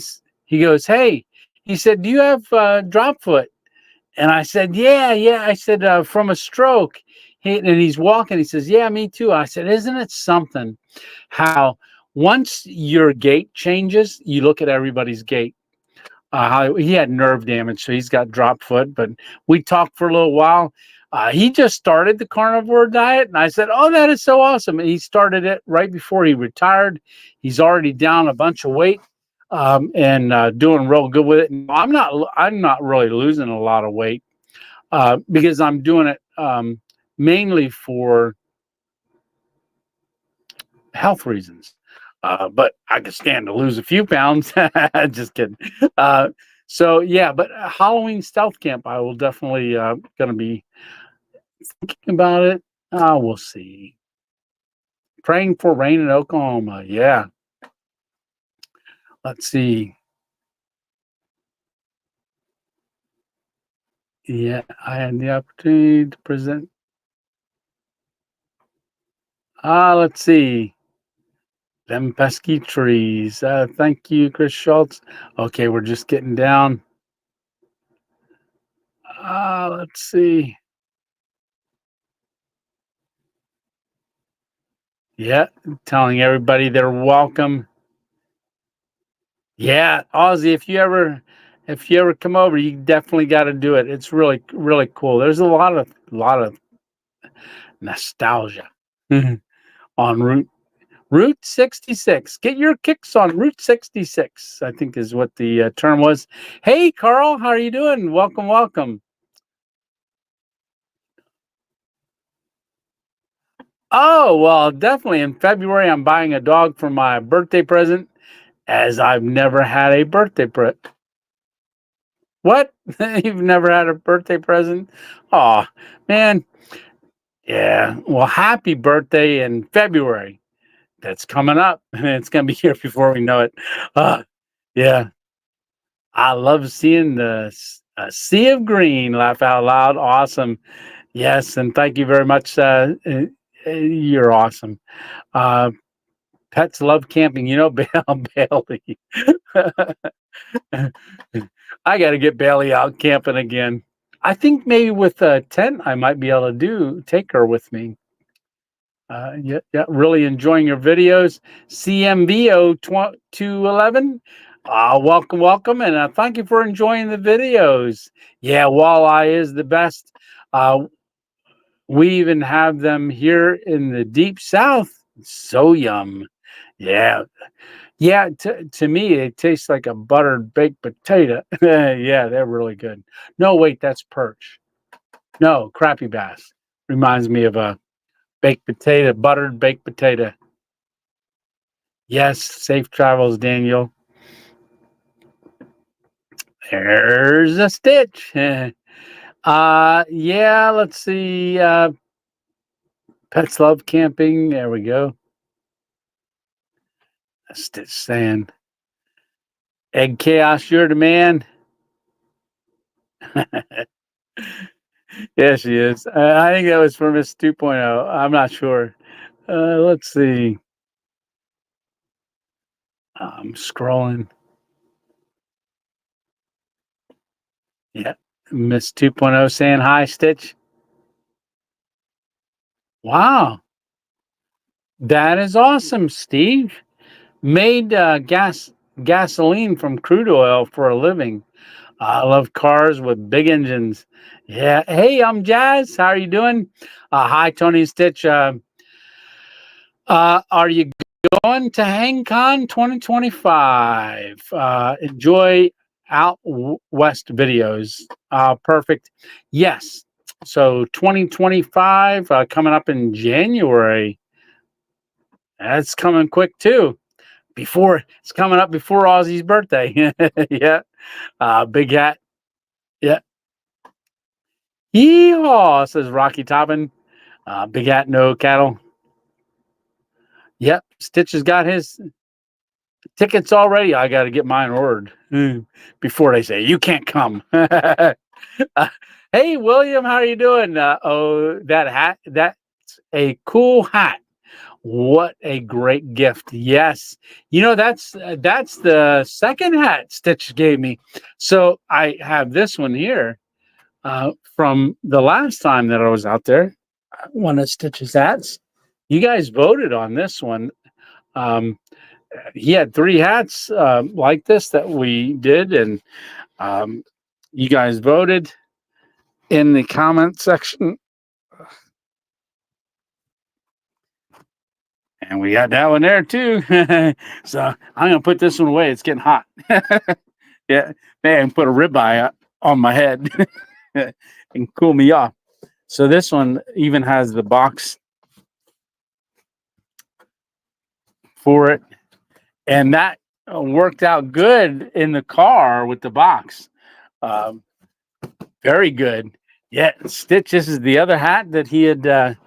goes, "Hey," he said, "Do you have drop foot?" And I said, "Yeah, yeah." I said, "From a stroke." And he's walking. He says, "Yeah, me too." I said, "Isn't it something how once your gait changes, you look at everybody's gait?" How he had nerve damage, so he's got drop foot. But we talked for a little while. He just started the carnivore diet, and I said, "Oh, that is so awesome!" And he started it right before he retired. He's already down a bunch of weight and doing real good with it. I'm not really losing a lot of weight because I'm doing it mainly for health reasons. But I could stand to lose a few pounds. Just kidding. So yeah, but Halloween stealth camp, I will definitely going to be thinking about it. We'll see. Praying for rain in Oklahoma. Yeah. Let's see. Yeah, I had the opportunity to present. Let's see. Them pesky trees. Thank you, Chris Schultz. Okay, we're just getting down. Let's see. Yeah, telling everybody they're welcome. Yeah, Ozzy, if you ever come over, you definitely got to do it. It's really really cool. There's a lot of nostalgia on Route 66. Get your kicks on Route 66, I think is what the term was. Hey, Carl, how are you doing? Welcome, welcome. Oh, well, definitely in February, I'm buying a dog for my birthday present, as I've never had a birthday present. What? You've never had a birthday present? Oh, man. Yeah. Well, happy birthday in February. That's coming up. It's going to be here before we know it. Yeah. I love seeing the sea of green. Laugh out loud. Awesome. Yes. And thank you very much. You're awesome. Uh, Pets love camping. Bailey. I got to get Bailey out camping again. I think maybe with a tent, I might be able to take her with me. Yeah, yeah, really enjoying your videos. CMVO 211. Welcome, welcome, and thank you for enjoying the videos. Yeah, walleye is the best. Uh, we even have them here in the deep south. So yum. Yeah, yeah. To me, it tastes like a buttered baked potato. Yeah, they're really good. No, wait, that's perch. No, crappie bass. Reminds me of a baked potato, buttered baked potato. Yes, safe travels, Daniel. There's a stitch. Yeah, let's see. Pets love camping. There we go. Stitch saying, Egg Chaos, you're the man. Yes, she is. I think that was for Miss 2.0. I'm not sure. Let's see. I'm scrolling. Yeah. Miss 2.0 saying hi, Stitch. Wow. That is awesome, Steve. Made gasoline from crude oil for a living. I love cars with big engines. Yeah. Hey, I'm Jazz. How are you doing? Hi, Tony and Stitch. Are you going to HangCon 2025? Enjoy out west videos. Perfect. Yes. So 2025 coming up in January. That's coming quick too. It's coming up before Ozzy's birthday. Yeah. Big hat. Yeah. Yeehaw, says Rocky Toppin. Big hat, no cattle. Yep. Stitch has got his tickets already. I got to get mine ordered before they say you can't come. Hey, William, how are you doing? Oh, that hat. That's a cool hat. What a great gift. Yes. You know, that's the second hat Stitch gave me. So I have this one here from the last time that I was out there. One of Stitch's hats. You guys voted on this one. Um, he had three hats like this that we did, and um, you guys voted in the comment section. And we got that one there too. So I'm gonna put this one away. It's getting hot. Yeah, man, put a ribeye on my head and cool me off. So this one even has the box for it, and that worked out good in the car with the box. Um, very good. Yeah, Stitch. This is the other hat that he had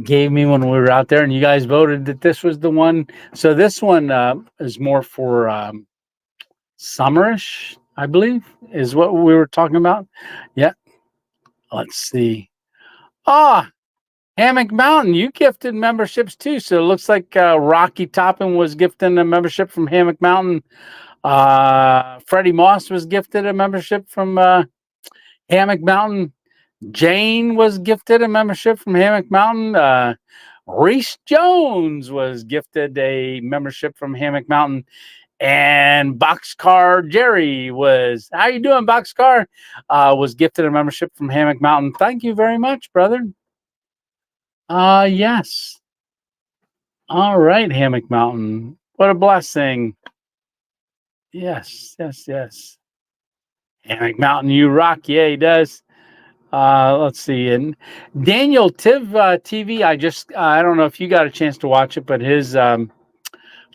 gave me when we were out there, and you guys voted that this was the one. So this one is more for summerish, I believe, is what we were talking about. Yeah. Let's see. Ah, Hammock Mountain, you gifted memberships too. So it looks like Rocky Toppin was gifting a membership from Hammock Mountain. Freddie Moss was gifted a membership from Hammock Mountain. Jane was gifted a membership from Hammock Mountain. Reese Jones was gifted a membership from Hammock Mountain. And Boxcar Jerry was, how you doing, Boxcar? Was gifted a membership from Hammock Mountain. Thank you very much, brother. Yes. All right, Hammock Mountain. What a blessing. Yes, yes, yes. Hammock Mountain, you rock. Yeah, he does. Let's see. And Daniel Tiv TV, I don't know if you got a chance to watch it, but his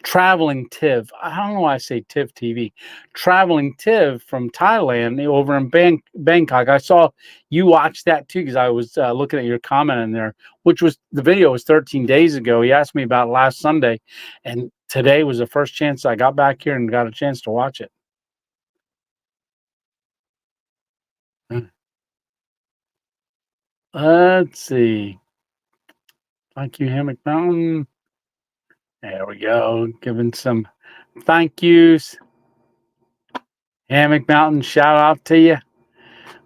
Traveling Tiv, I don't know why I say Tiv TV, Traveling Tiv from Thailand over in Bangkok. I saw you watch that too, because I was looking at your comment in there, which was, the video was 13 days ago. He asked me about last Sunday, and today was the first chance I got back here and got a chance to watch it. Let's see. Thank you, Hammock Mountain. There we go. Giving some thank yous. Hammock Mountain, shout out to you.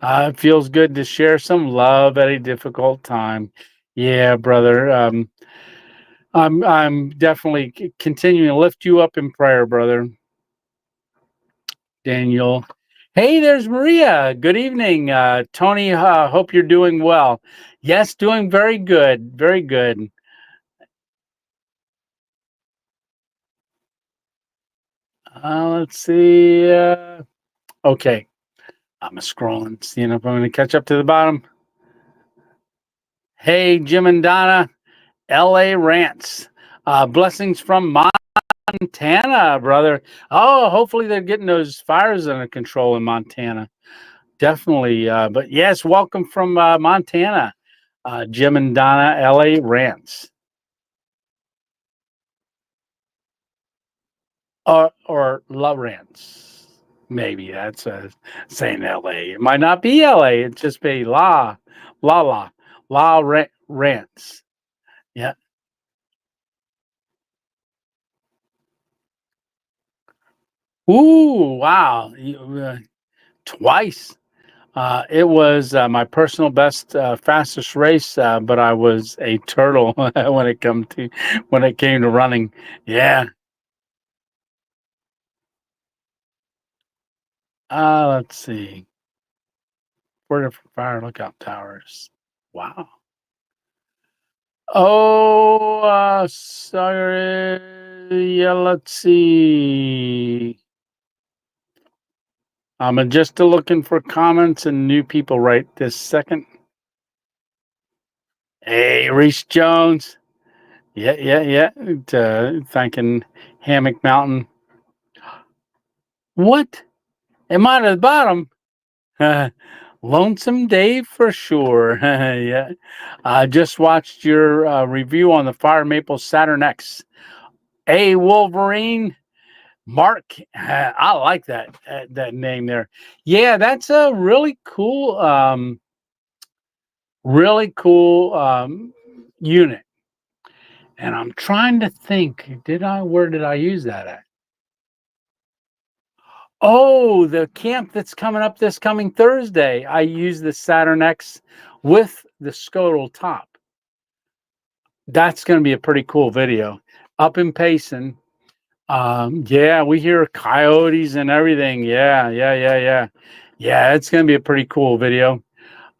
It feels good to share some love at a difficult time. Yeah, brother. I'm definitely continuing to lift you up in prayer, brother. Daniel. Hey, there's Maria. Good evening. Tony, hope you're doing well. Yes, doing very good. Very good. Let's see. Okay. I'm scrolling, seeing if I'm going to catch up to the bottom. Hey, Jim and Donna, LA Rants. Blessings from Montana, brother. Oh, hopefully they're getting those fires under control in Montana. definitely. But yes, welcome from Montana, Jim and Donna, LA Rants, or La Rants. Maybe that's saying LA. It might not be LA. It just be Rants. Yeah. Ooh, wow. Twice. It was my personal best, fastest race, but I was a turtle when it came to running. Yeah. Let's see. 4 different fire lookout towers. Wow. Oh, sorry. Yeah, let's see. I'm just looking for comments and new people right this second. Hey, Reese Jones. Yeah, yeah, yeah. Thanking Hammock Mountain. What? Am I at the bottom? Lonesome Dave for sure. Yeah. I just watched your review on the Fire Maple Saturn X. Hey, Wolverine. Mark. I like that name there. Yeah, that's a really cool unit. And I'm trying to think, where did I use that at? Oh, the camp that's coming up this coming Thursday. I use the Saturn X with the scrotal top. That's going to be a pretty cool video. Up in Payson. Yeah, we hear coyotes and everything. Yeah, yeah, yeah, yeah. Yeah, it's going to be a pretty cool video.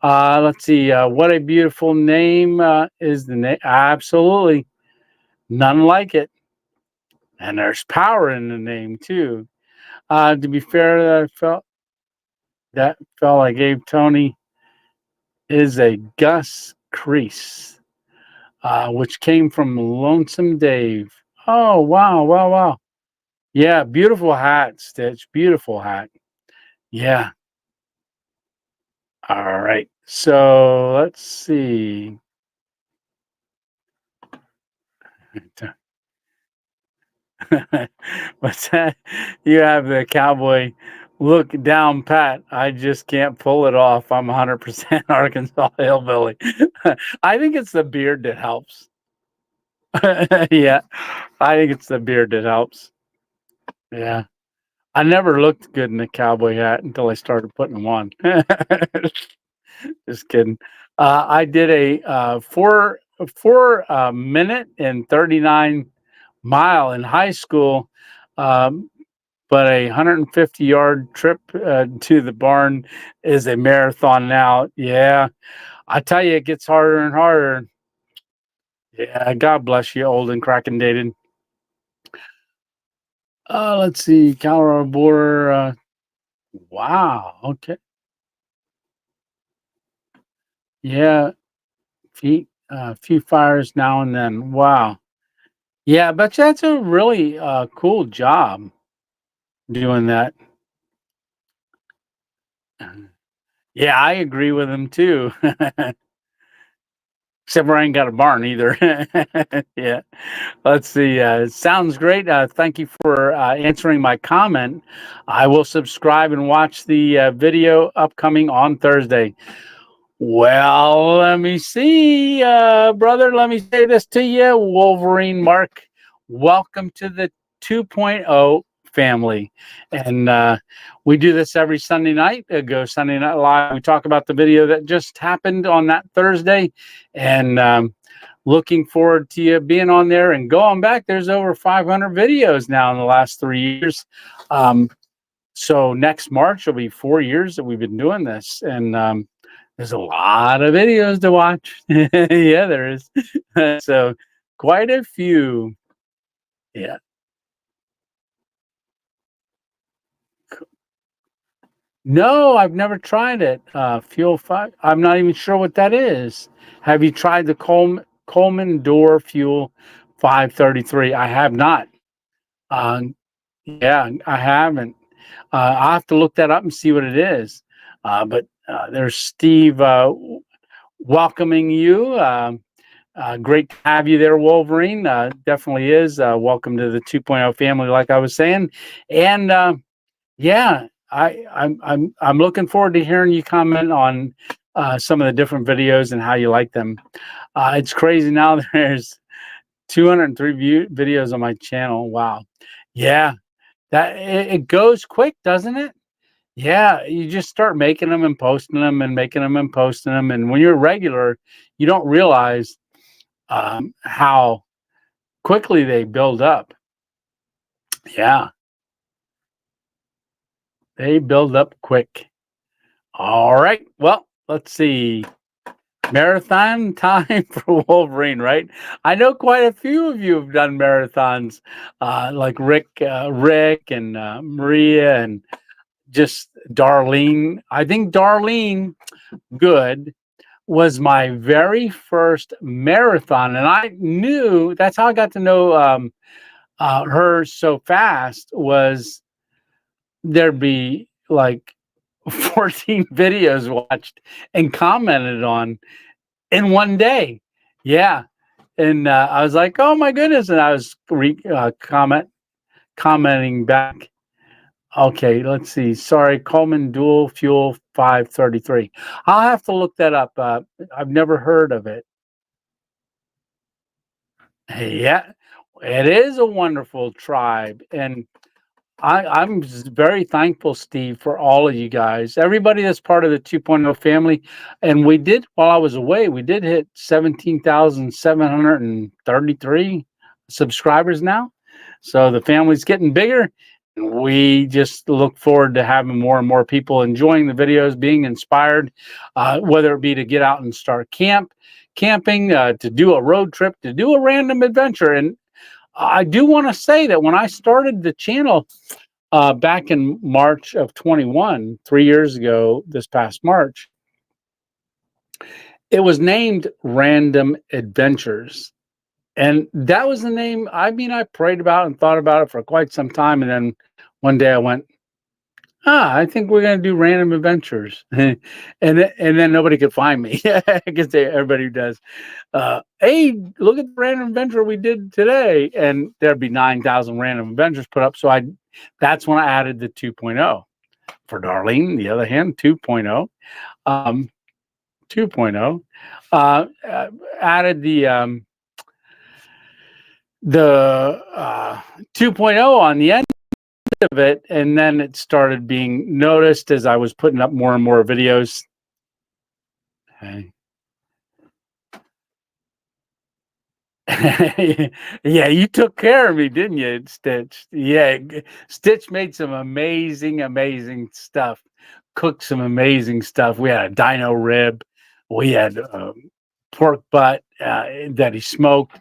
Let's see. What a beautiful name is the name. Absolutely. None like it. And there's power in the name, too. To be fair, that fella I gave Tony is a Gus Crease, which came from Lonesome Dave. Oh, wow, wow, wow. Yeah, beautiful hat, Stitch. Beautiful hat. Yeah. All right. So let's see. What's that? You have the cowboy look down pat. I just can't pull it off. I'm 100% Arkansas hillbilly. I think it's the beard that helps. Yeah, I think it's the beard that helps. Yeah. I never looked good in a cowboy hat until I started putting them on. Just kidding. I did a 4 minute and 39 mile in high school, but a 150-yard trip to the barn is a marathon now. Yeah, I tell you, it gets harder and harder. Yeah, God bless you, old and cracking dated. Let's see, Colorado border. Wow. Okay. Yeah, few fires now and then. Wow. Yeah, but that's a really cool job doing that. Yeah, I agree with him too. Except for I ain't got a barn either. Yeah. Let's see. Sounds great. Thank you for answering my comment. I will subscribe and watch the video upcoming on Thursday. Well, let me see, brother. Let me say this to you, Wolverine Mark. Welcome to the 2.0 family. And we do this every Sunday night. Go Sunday Night Live. We talk about the video that just happened on that Thursday. And looking forward to you being on there and going back. There's over 500 videos now in the last 3 years. So next March will be 4 years that we've been doing this. And there's a lot of videos to watch. Yeah, there is. So quite a few. Yeah. No, I've never tried it. Fuel 5. I'm not even sure what that is. Have you tried the Coleman Door Fuel 533? I have not. Yeah, I haven't. I'll have to look that up and see what it is. But there's Steve welcoming you. Great to have you there, Wolverine. Definitely is. Welcome to the 2.0 family, like I was saying. And yeah, I'm looking forward to hearing you comment on some of the different videos and how you like them. It's crazy now. There's 203 videos on my channel. Wow. Yeah, that it goes quick, doesn't it? Yeah, you just start making them and posting them and making them and posting them. And when you're regular, you don't realize how quickly they build up. Yeah, they build up quick. All right. Well, let's see. Marathon time for Wolverine, right? I know quite a few of you have done marathons, like Rick and Maria and just Darlene. I think Darlene Good was my very first marathon, and I knew that's how I got to know her so fast. Was there'd be like 14 videos watched and commented on in one day. Yeah. And I was like, oh my goodness. And I was commenting back. Okay, let's see. Sorry, Coleman Dual Fuel 533. I'll have to look that up. I've never heard of it. Yeah, it is a wonderful tribe. And I'm very thankful, Steve, for all of you guys, everybody that's part of the 2.0 family. And we did, while I was away, we did hit 17,733 subscribers now. So the family's getting bigger. And we just look forward to having more and more people enjoying the videos, being inspired, whether it be to get out and start camping, to do a road trip, to do a random adventure. And I do want to say that when I started the channel back in March of 21, 3 years ago, this past March, it was named Random Adventures. And that was the name. I mean, I prayed about it and thought about it for quite some time. And then one day I went, I think we're going to do Random Adventures. and then nobody could find me. I guess everybody does. Hey, look at the random adventure we did today. And there'd be 9,000 random adventures put up. So that's when I added the 2.0. For Darlene, the other hand, 2.0. 2.0. Added the 2.0 on the end of it, and then it started being noticed as I was putting up more and more videos. Okay. Yeah, you took care of me, didn't you, Stitch? Yeah, Stitch made some amazing stuff, cooked some amazing stuff. We had a dino rib, we had pork butt that he smoked,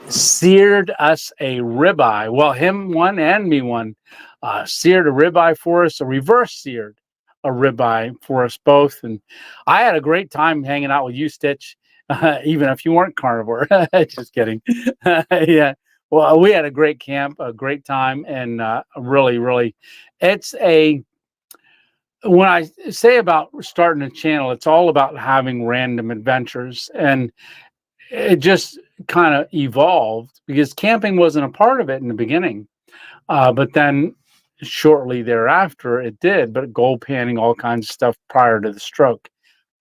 seared us a ribeye. Well, him one and me one. Seared a ribeye for us, a reverse seared a ribeye for us both. And I had a great time hanging out with you, Stitch, even if you weren't carnivore. Just kidding. Yeah. Well, we had a great camp, a great time, and really, it's when I say about starting a channel, it's all about having random adventures. And it just kind of evolved because camping wasn't a part of it in the beginning. But then shortly thereafter, it did. But gold panning, all kinds of stuff prior to the stroke.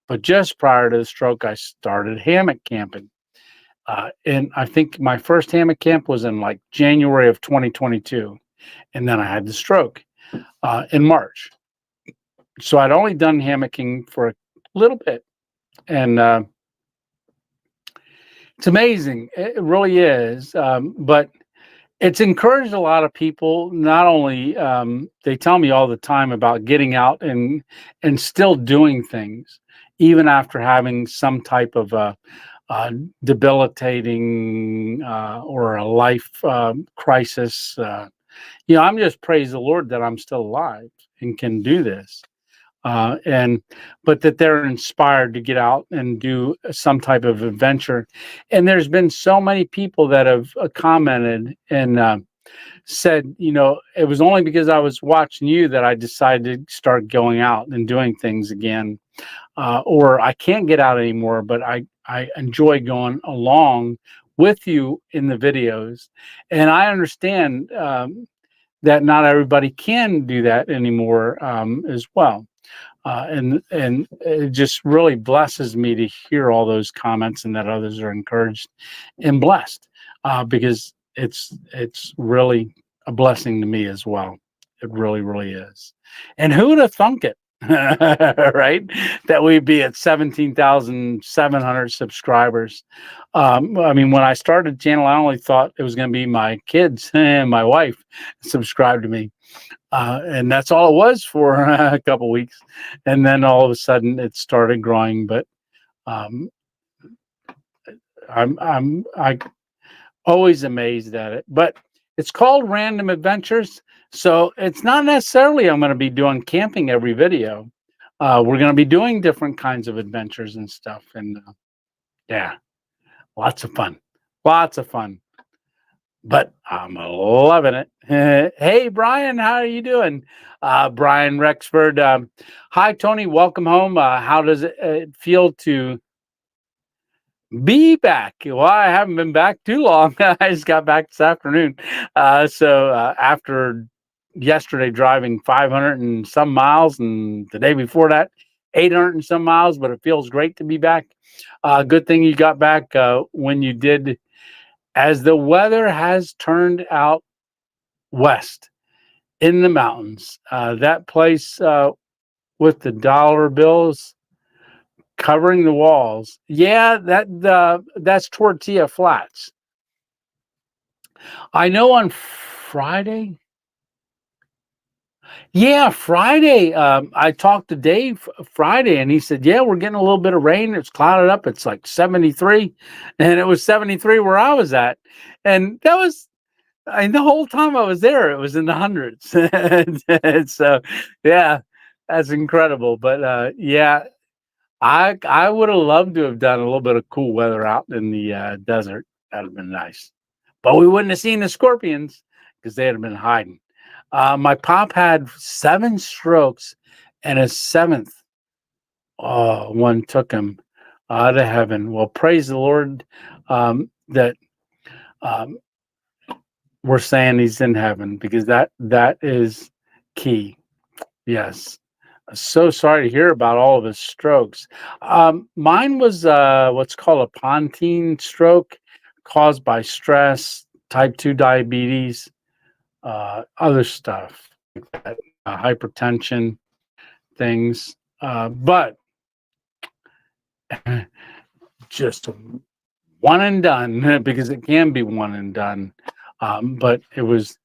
But just prior to the stroke, I started hammock camping. And I think my first hammock camp was in like January of 2022. And then I had the stroke in March. So I'd only done hammocking for a little bit. And it's amazing. It really is. But it's encouraged a lot of people. Not only they tell me all the time about getting out and still doing things, even after having some type of debilitating or a life crisis. I'm just praise the Lord that I'm still alive and can do this. But that they're inspired to get out and do some type of adventure. And there's been so many people that have commented and said, it was only because I was watching you that I decided to start going out and doing things again. Or I can't get out anymore, but I enjoy going along with you in the videos. And I understand that not everybody can do that anymore as well. And it just really blesses me to hear all those comments and that others are encouraged and blessed because it's really a blessing to me as well. It really, really is. And who would have thunk it? Right, that we'd be at 17,700 subscribers. I mean, when I started the channel, I only thought it was going to be my kids and my wife subscribed to me, and that's all it was for a couple weeks. And then all of a sudden, it started growing. But um, I always amazed at it. But it's called Random Adventures. So it's not necessarily I'm going to be doing camping every video. We're going to be doing different kinds of adventures and stuff. And yeah, lots of fun. Lots of fun. But I'm loving it. Hey, Brian, how are you doing? Brian Rexford. Hi, Tony. Welcome home. How does it feel to be back? Well, I haven't been back too long. I just got back this afternoon. So after yesterday driving 500 and some miles, and the day before that 800 and some miles, but it feels great to be back. Good thing you got back when you did, as the weather has turned out west in the mountains. That place with the dollar bills covering the walls. Yeah, that's Tortilla Flats. I know on Friday. Yeah, Friday. I talked to Dave Friday, and he said, "Yeah, we're getting a little bit of rain. It's clouded up. It's like 73, and it was 73 where I was at, and that was." The whole time I was there, it was in the hundreds. And so, yeah, that's incredible. But yeah, I would have loved to have done a little bit of cool weather out in the desert. That'd have been nice. But we wouldn't have seen the scorpions because they'd have been hiding. My pop had 7 strokes, and a 7th one took him to heaven. Well, praise the Lord that um, we're saying he's in heaven, because that is key. Yes. So sorry to hear about all of his strokes. Mine was what's called a pontine stroke, caused by stress, type 2 diabetes, other stuff like that, hypertension things. But just one and done, because it can be one and done. But it was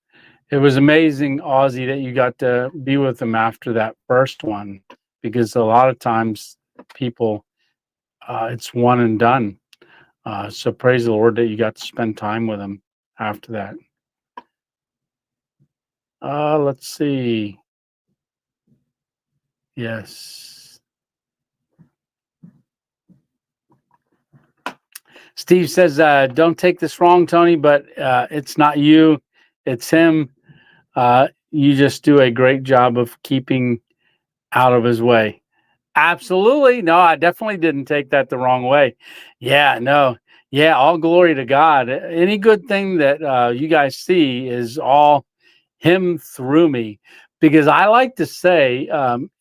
amazing, Ozzy, that you got to be with him after that first one, because a lot of times people, it's one and done. So praise the Lord that you got to spend time with him after that. Let's see. Yes. Steve says, don't take this wrong, Tony, but it's not you, it's him. You just do a great job of keeping out of his way. Absolutely. No, I definitely didn't take that the wrong way. Yeah, no. Yeah, all glory to God. Any good thing that you guys see is all him through me. Because I like to say,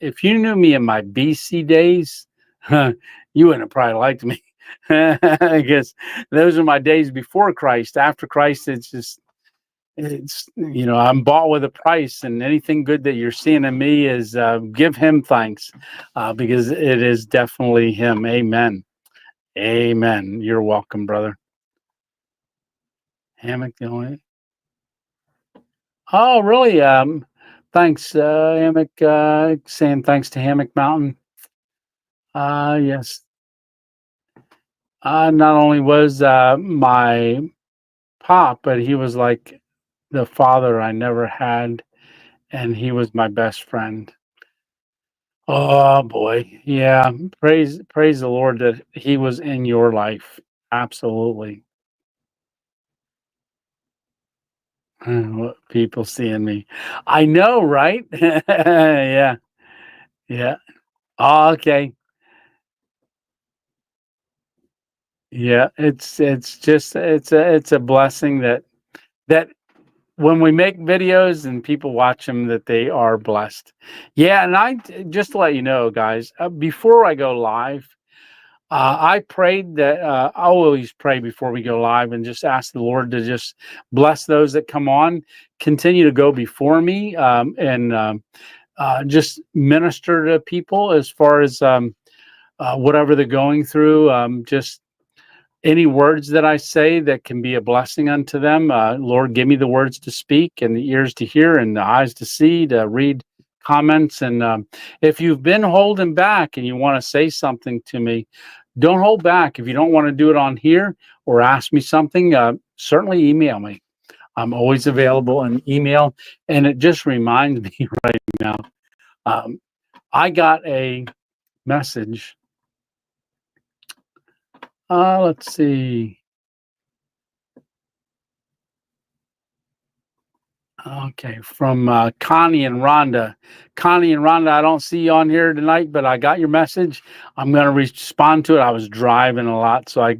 if you knew me in my BC days, you wouldn't have probably liked me. Because those are my days before Christ. After Christ, it's I'm bought with a price, and anything good that you're seeing in me is give him thanks, because it is definitely him. Amen. Amen. You're welcome, brother. Hammock, the only. Oh, really? Thanks, Hammock. Saying thanks to Hammock Mountain. Yes. Not only was my pop, but he was like the father I never had, and he was my best friend. Oh boy. Yeah. Praise the Lord that he was in your life. Absolutely. What people seeing me. I know, right? Yeah. Yeah. Oh, okay. Yeah. It's just it's a blessing that when we make videos and people watch them, that they are blessed. Yeah, and just to let you know, guys, before I go live, I prayed that I always pray before we go live and just ask the Lord to just bless those that come on, continue to go before me, and just minister to people as far as whatever they're going through. Just any words that I say that can be a blessing unto them. Lord, give me the words to speak and the ears to hear and the eyes to see, to read comments. And if you've been holding back and you want to say something to me, don't hold back. If you don't want to do it on here or ask me something, certainly email me. I'm always available in email. And it just reminds me right now, um, I got a message. Let's see. Okay, from Connie and Rhonda. Connie and Rhonda, I don't see you on here tonight, but I got your message. I'm going to respond to it. I was driving a lot, so I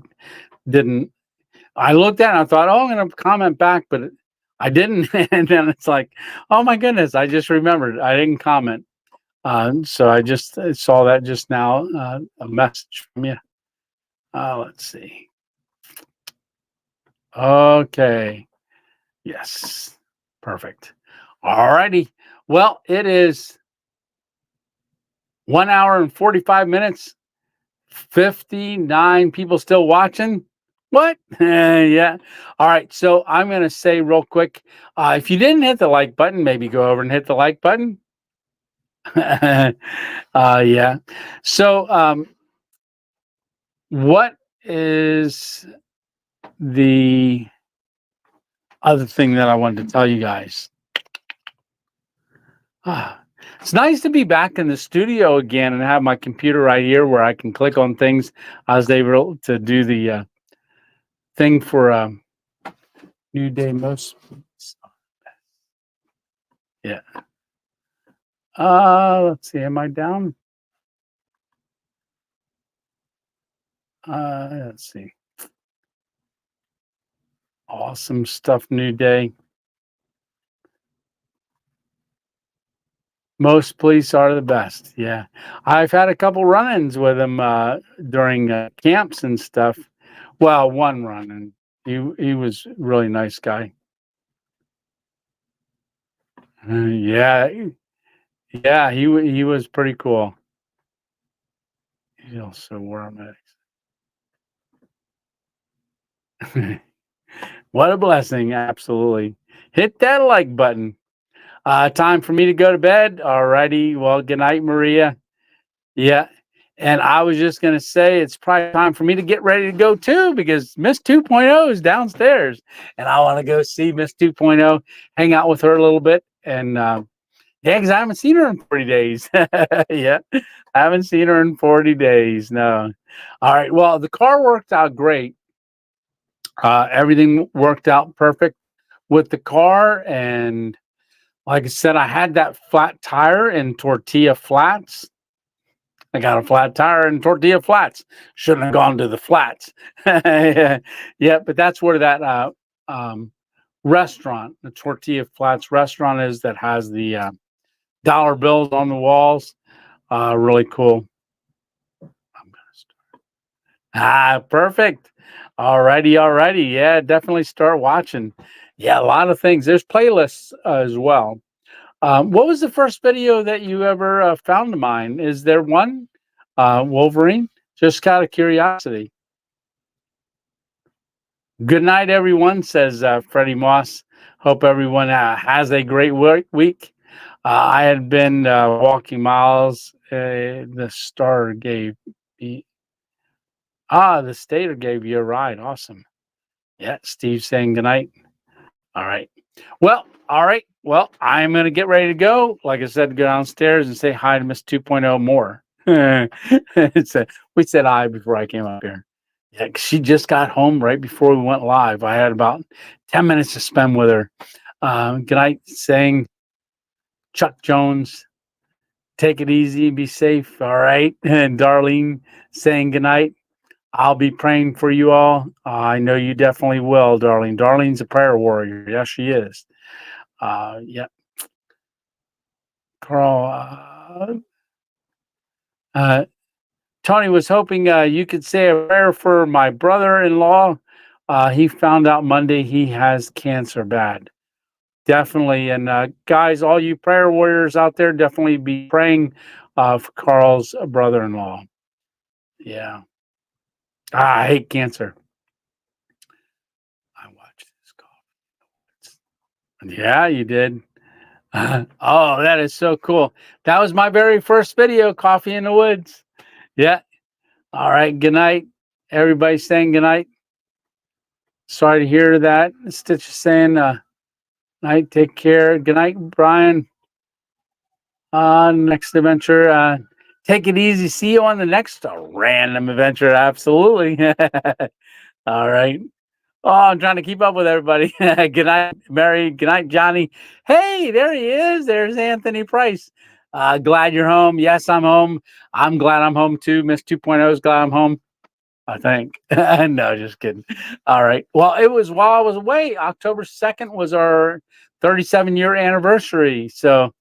didn't. I looked at it and I thought, oh, I'm going to comment back, but I didn't. And then it's like, oh my goodness, I just remembered I didn't comment. So I just saw that just now, a message from you. Let's see. Okay. Yes. Perfect. All righty. Well, it is 1 hour and 45 minutes. 59 people still watching. What? Yeah. All right. So I'm going to say real quick, if you didn't hit the like button, maybe go over and hit the like button. Yeah. So what is the other thing that I wanted to tell you guys? It's nice to be back in the studio again and have my computer right here where I can click on things. I was able to do the thing for New Day most. Yeah. Let's see. Am I down? Let's see. Awesome stuff, New Day. Most police are the best. Yeah. I've had a couple run-ins with him during camps and stuff. Well, one run-in. He was a really nice guy. Yeah. Yeah, he was pretty cool. He's also where I'm at. What a blessing. Absolutely. Hit that like button. Time for me to go to bed. All righty. Well, good night, Maria. Yeah. And I was just going to say it's probably time for me to get ready to go too, because Miss 2.0 is downstairs and I want to go see Miss 2.0, hang out with her a little bit. And yeah, because I haven't seen her in 40 days. Yeah. I haven't seen her in 40 days. No. All right. Well, the car worked out great. Everything worked out perfect with the car. And like I said, I had that flat tire and tortilla flats. I got a flat tire and tortilla flats. Shouldn't have gone to the flats. Yeah, but that's where that restaurant, the Tortilla Flats restaurant, is, that has the dollar bills on the walls. Really cool. I'm gonna start. Perfect. Alrighty. Yeah, definitely start watching. Yeah, a lot of things. There's playlists as well. What was the first video that you ever found of mine? Is there one? Wolverine? Just out of curiosity. Good night, everyone, says Freddie Moss. Hope everyone has a great week. I had been walking miles. The star gave me. The stater gave you a ride. Awesome. Yeah, Steve saying good night. All right. Well, all right. Well, I'm going to get ready to go. Like I said, go downstairs and say hi to Miss 2.0 more. We said hi before I came up here. Yeah, she just got home right before we went live. I had about 10 minutes to spend with her. Good night, saying Chuck Jones. Take it easy, be safe. All right. And Darlene saying good night. I'll be praying for you all. I know you definitely will, Darlene. Darlene's a prayer warrior. Yes, she is. Yeah. Carl. Tony was hoping you could say a prayer for my brother-in-law. He found out Monday he has cancer bad. Definitely. And guys, all you prayer warriors out there, definitely be praying for Carl's brother-in-law. Yeah. I hate cancer. I watched this. Yeah, you did. Oh, that is so cool. That was my very first video, Coffee in the Woods. Yeah. All right. Good night. Everybody saying good night. Sorry to hear that. Stitch is saying night. Take care. Good night, Brian. Next adventure. Take it easy. See you on the next random adventure. Absolutely. All right. Oh, I'm trying to keep up with everybody. Good night, Mary. Good night, Johnny. Hey, there he is. There's Anthony Price. Glad you're home. Yes, I'm home. I'm glad I'm home too. Miss 2.0 is glad I'm home. I think. No, just kidding. All right. Well, it was while I was away. October 2nd was our 37-year anniversary. So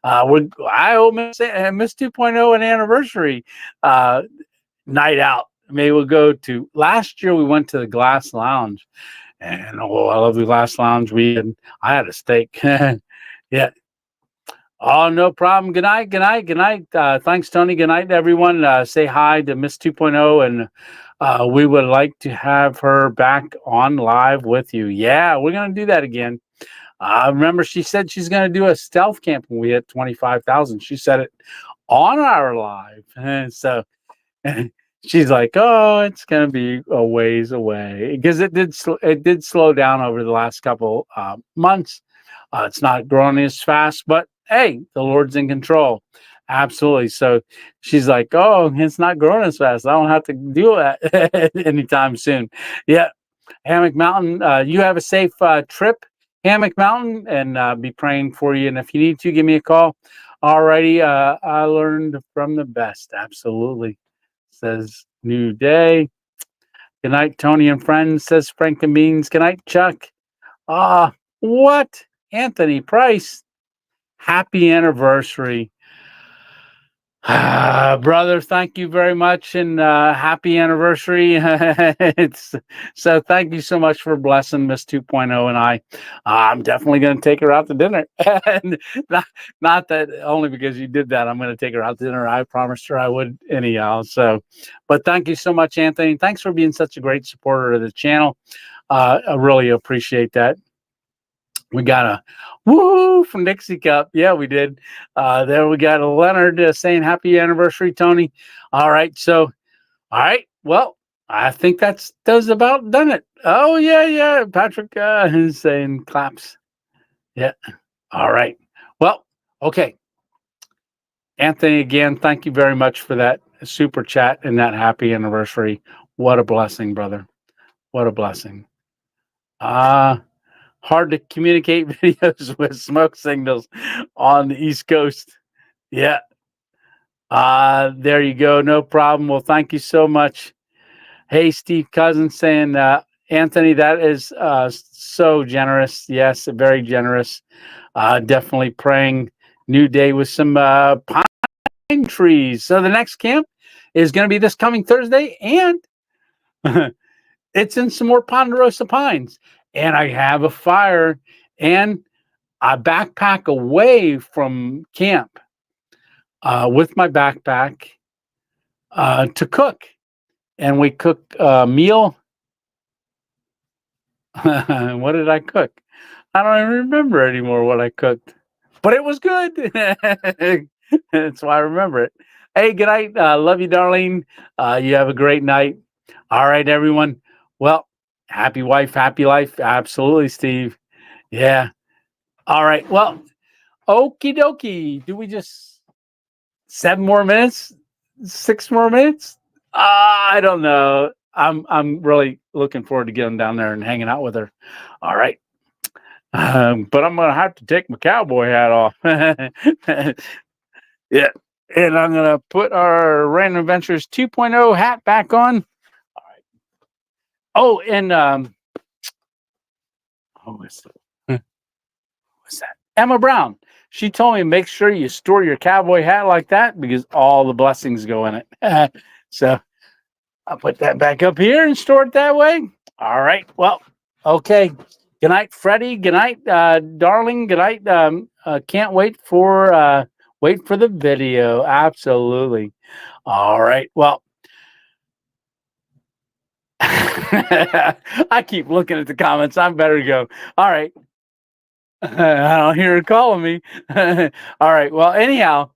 I owe Miss 2.0 an anniversary night out. Maybe we'll go to last year. We went to the Glass Lounge, and oh, I love the Glass Lounge. I had a steak. Yeah. Oh, no problem. Good night. Good night. Good night. Thanks, Tony. Good night, everyone. Say hi to Miss 2.0, and we would like to have her back on live with you. Yeah, we're gonna do that again. Remember, she said she's gonna do a stealth camp when we hit 25,000. She said it on our live, and so. She's like, oh, it's gonna be a ways away because it did slow down over the last couple months. It's not growing as fast, but hey, the Lord's in control. Absolutely. So she's like, oh, it's not growing as fast. I don't have to do that anytime soon. Yeah, Hammock Mountain. You have a safe trip, Hammock Mountain, and be praying for you. And if you need to, give me a call. Alrighty. I learned from the best. Absolutely. Says New Day. Good night, Tony and friends, says Frank and Beans. Good night, Chuck. What? Anthony Price. Happy anniversary. Brother, thank you very much, and happy anniversary. So thank you so much for blessing Miss 2.0 and I. I'm definitely going to take her out to dinner. And not that only because you did that, I'm going to take her out to dinner. I promised her I would anyhow. So, but thank you so much, Anthony. Thanks for being such a great supporter of the channel. I really appreciate that. We got a woo from Dixie Cup. Yeah, we did. There we got a Leonard saying happy anniversary, Tony. All right. So, all right. Well, I think does about done it. Oh, yeah. Patrick is saying claps. Yeah. All right. Well, okay. Anthony, again, thank you very much for that super chat and that happy anniversary. What a blessing, brother. What a blessing. Hard to communicate videos with smoke signals on the East Coast. Yeah. There you go. No problem. Well, thank you so much. Hey, Steve Cousins saying, Anthony, that is so generous. Yes, very generous. Definitely praying New Day with some pine trees. So the next camp is going to be this coming Thursday, and it's in some more ponderosa pines. And I have a fire and I backpack away from camp with my backpack to cook. And we cook a meal. What did I cook? I don't even remember anymore what I cooked, but it was good. That's why I remember it. Hey, good night. Love you, Darlene. You have a great night. All right, everyone. Well, happy wife, happy life. Absolutely, Steve. Yeah. All right. Well, okie dokie. Do we just 7 more minutes? 6 more minutes? I don't know. I'm really looking forward to getting down there and hanging out with her. All right. But I'm gonna have to take my cowboy hat off. Yeah, and I'm gonna put our Random Adventures 2.0 hat back on. All right. Oh, and what's that? Emma Brown. She told me make sure you store your cowboy hat like that because all the blessings go in it. So I'll put that back up here and store it that way. All right. Well, okay. Good night, Freddie. Good night, darling. Good night. Can't wait for the video. Absolutely. All right. Well, I keep looking at the comments. I better go. All right. I don't hear her calling me. All right. Well, anyhow,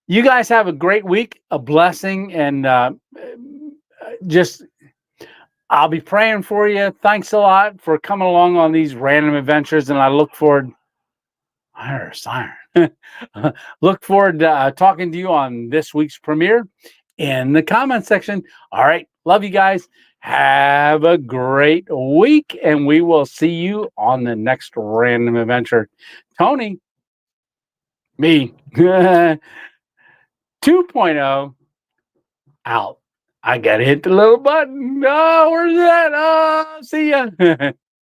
you guys have a great week, a blessing, and just I'll be praying for you. Thanks a lot for coming along on these random adventures, and I look forward. Siren. Look forward to talking to you on this week's premiere in the comment section. All right. Love you guys. Have a great week, and we will see you on the next random adventure. Tony, me, 2.0 out. I got to hit the little button. Oh, where's that? Oh, see ya.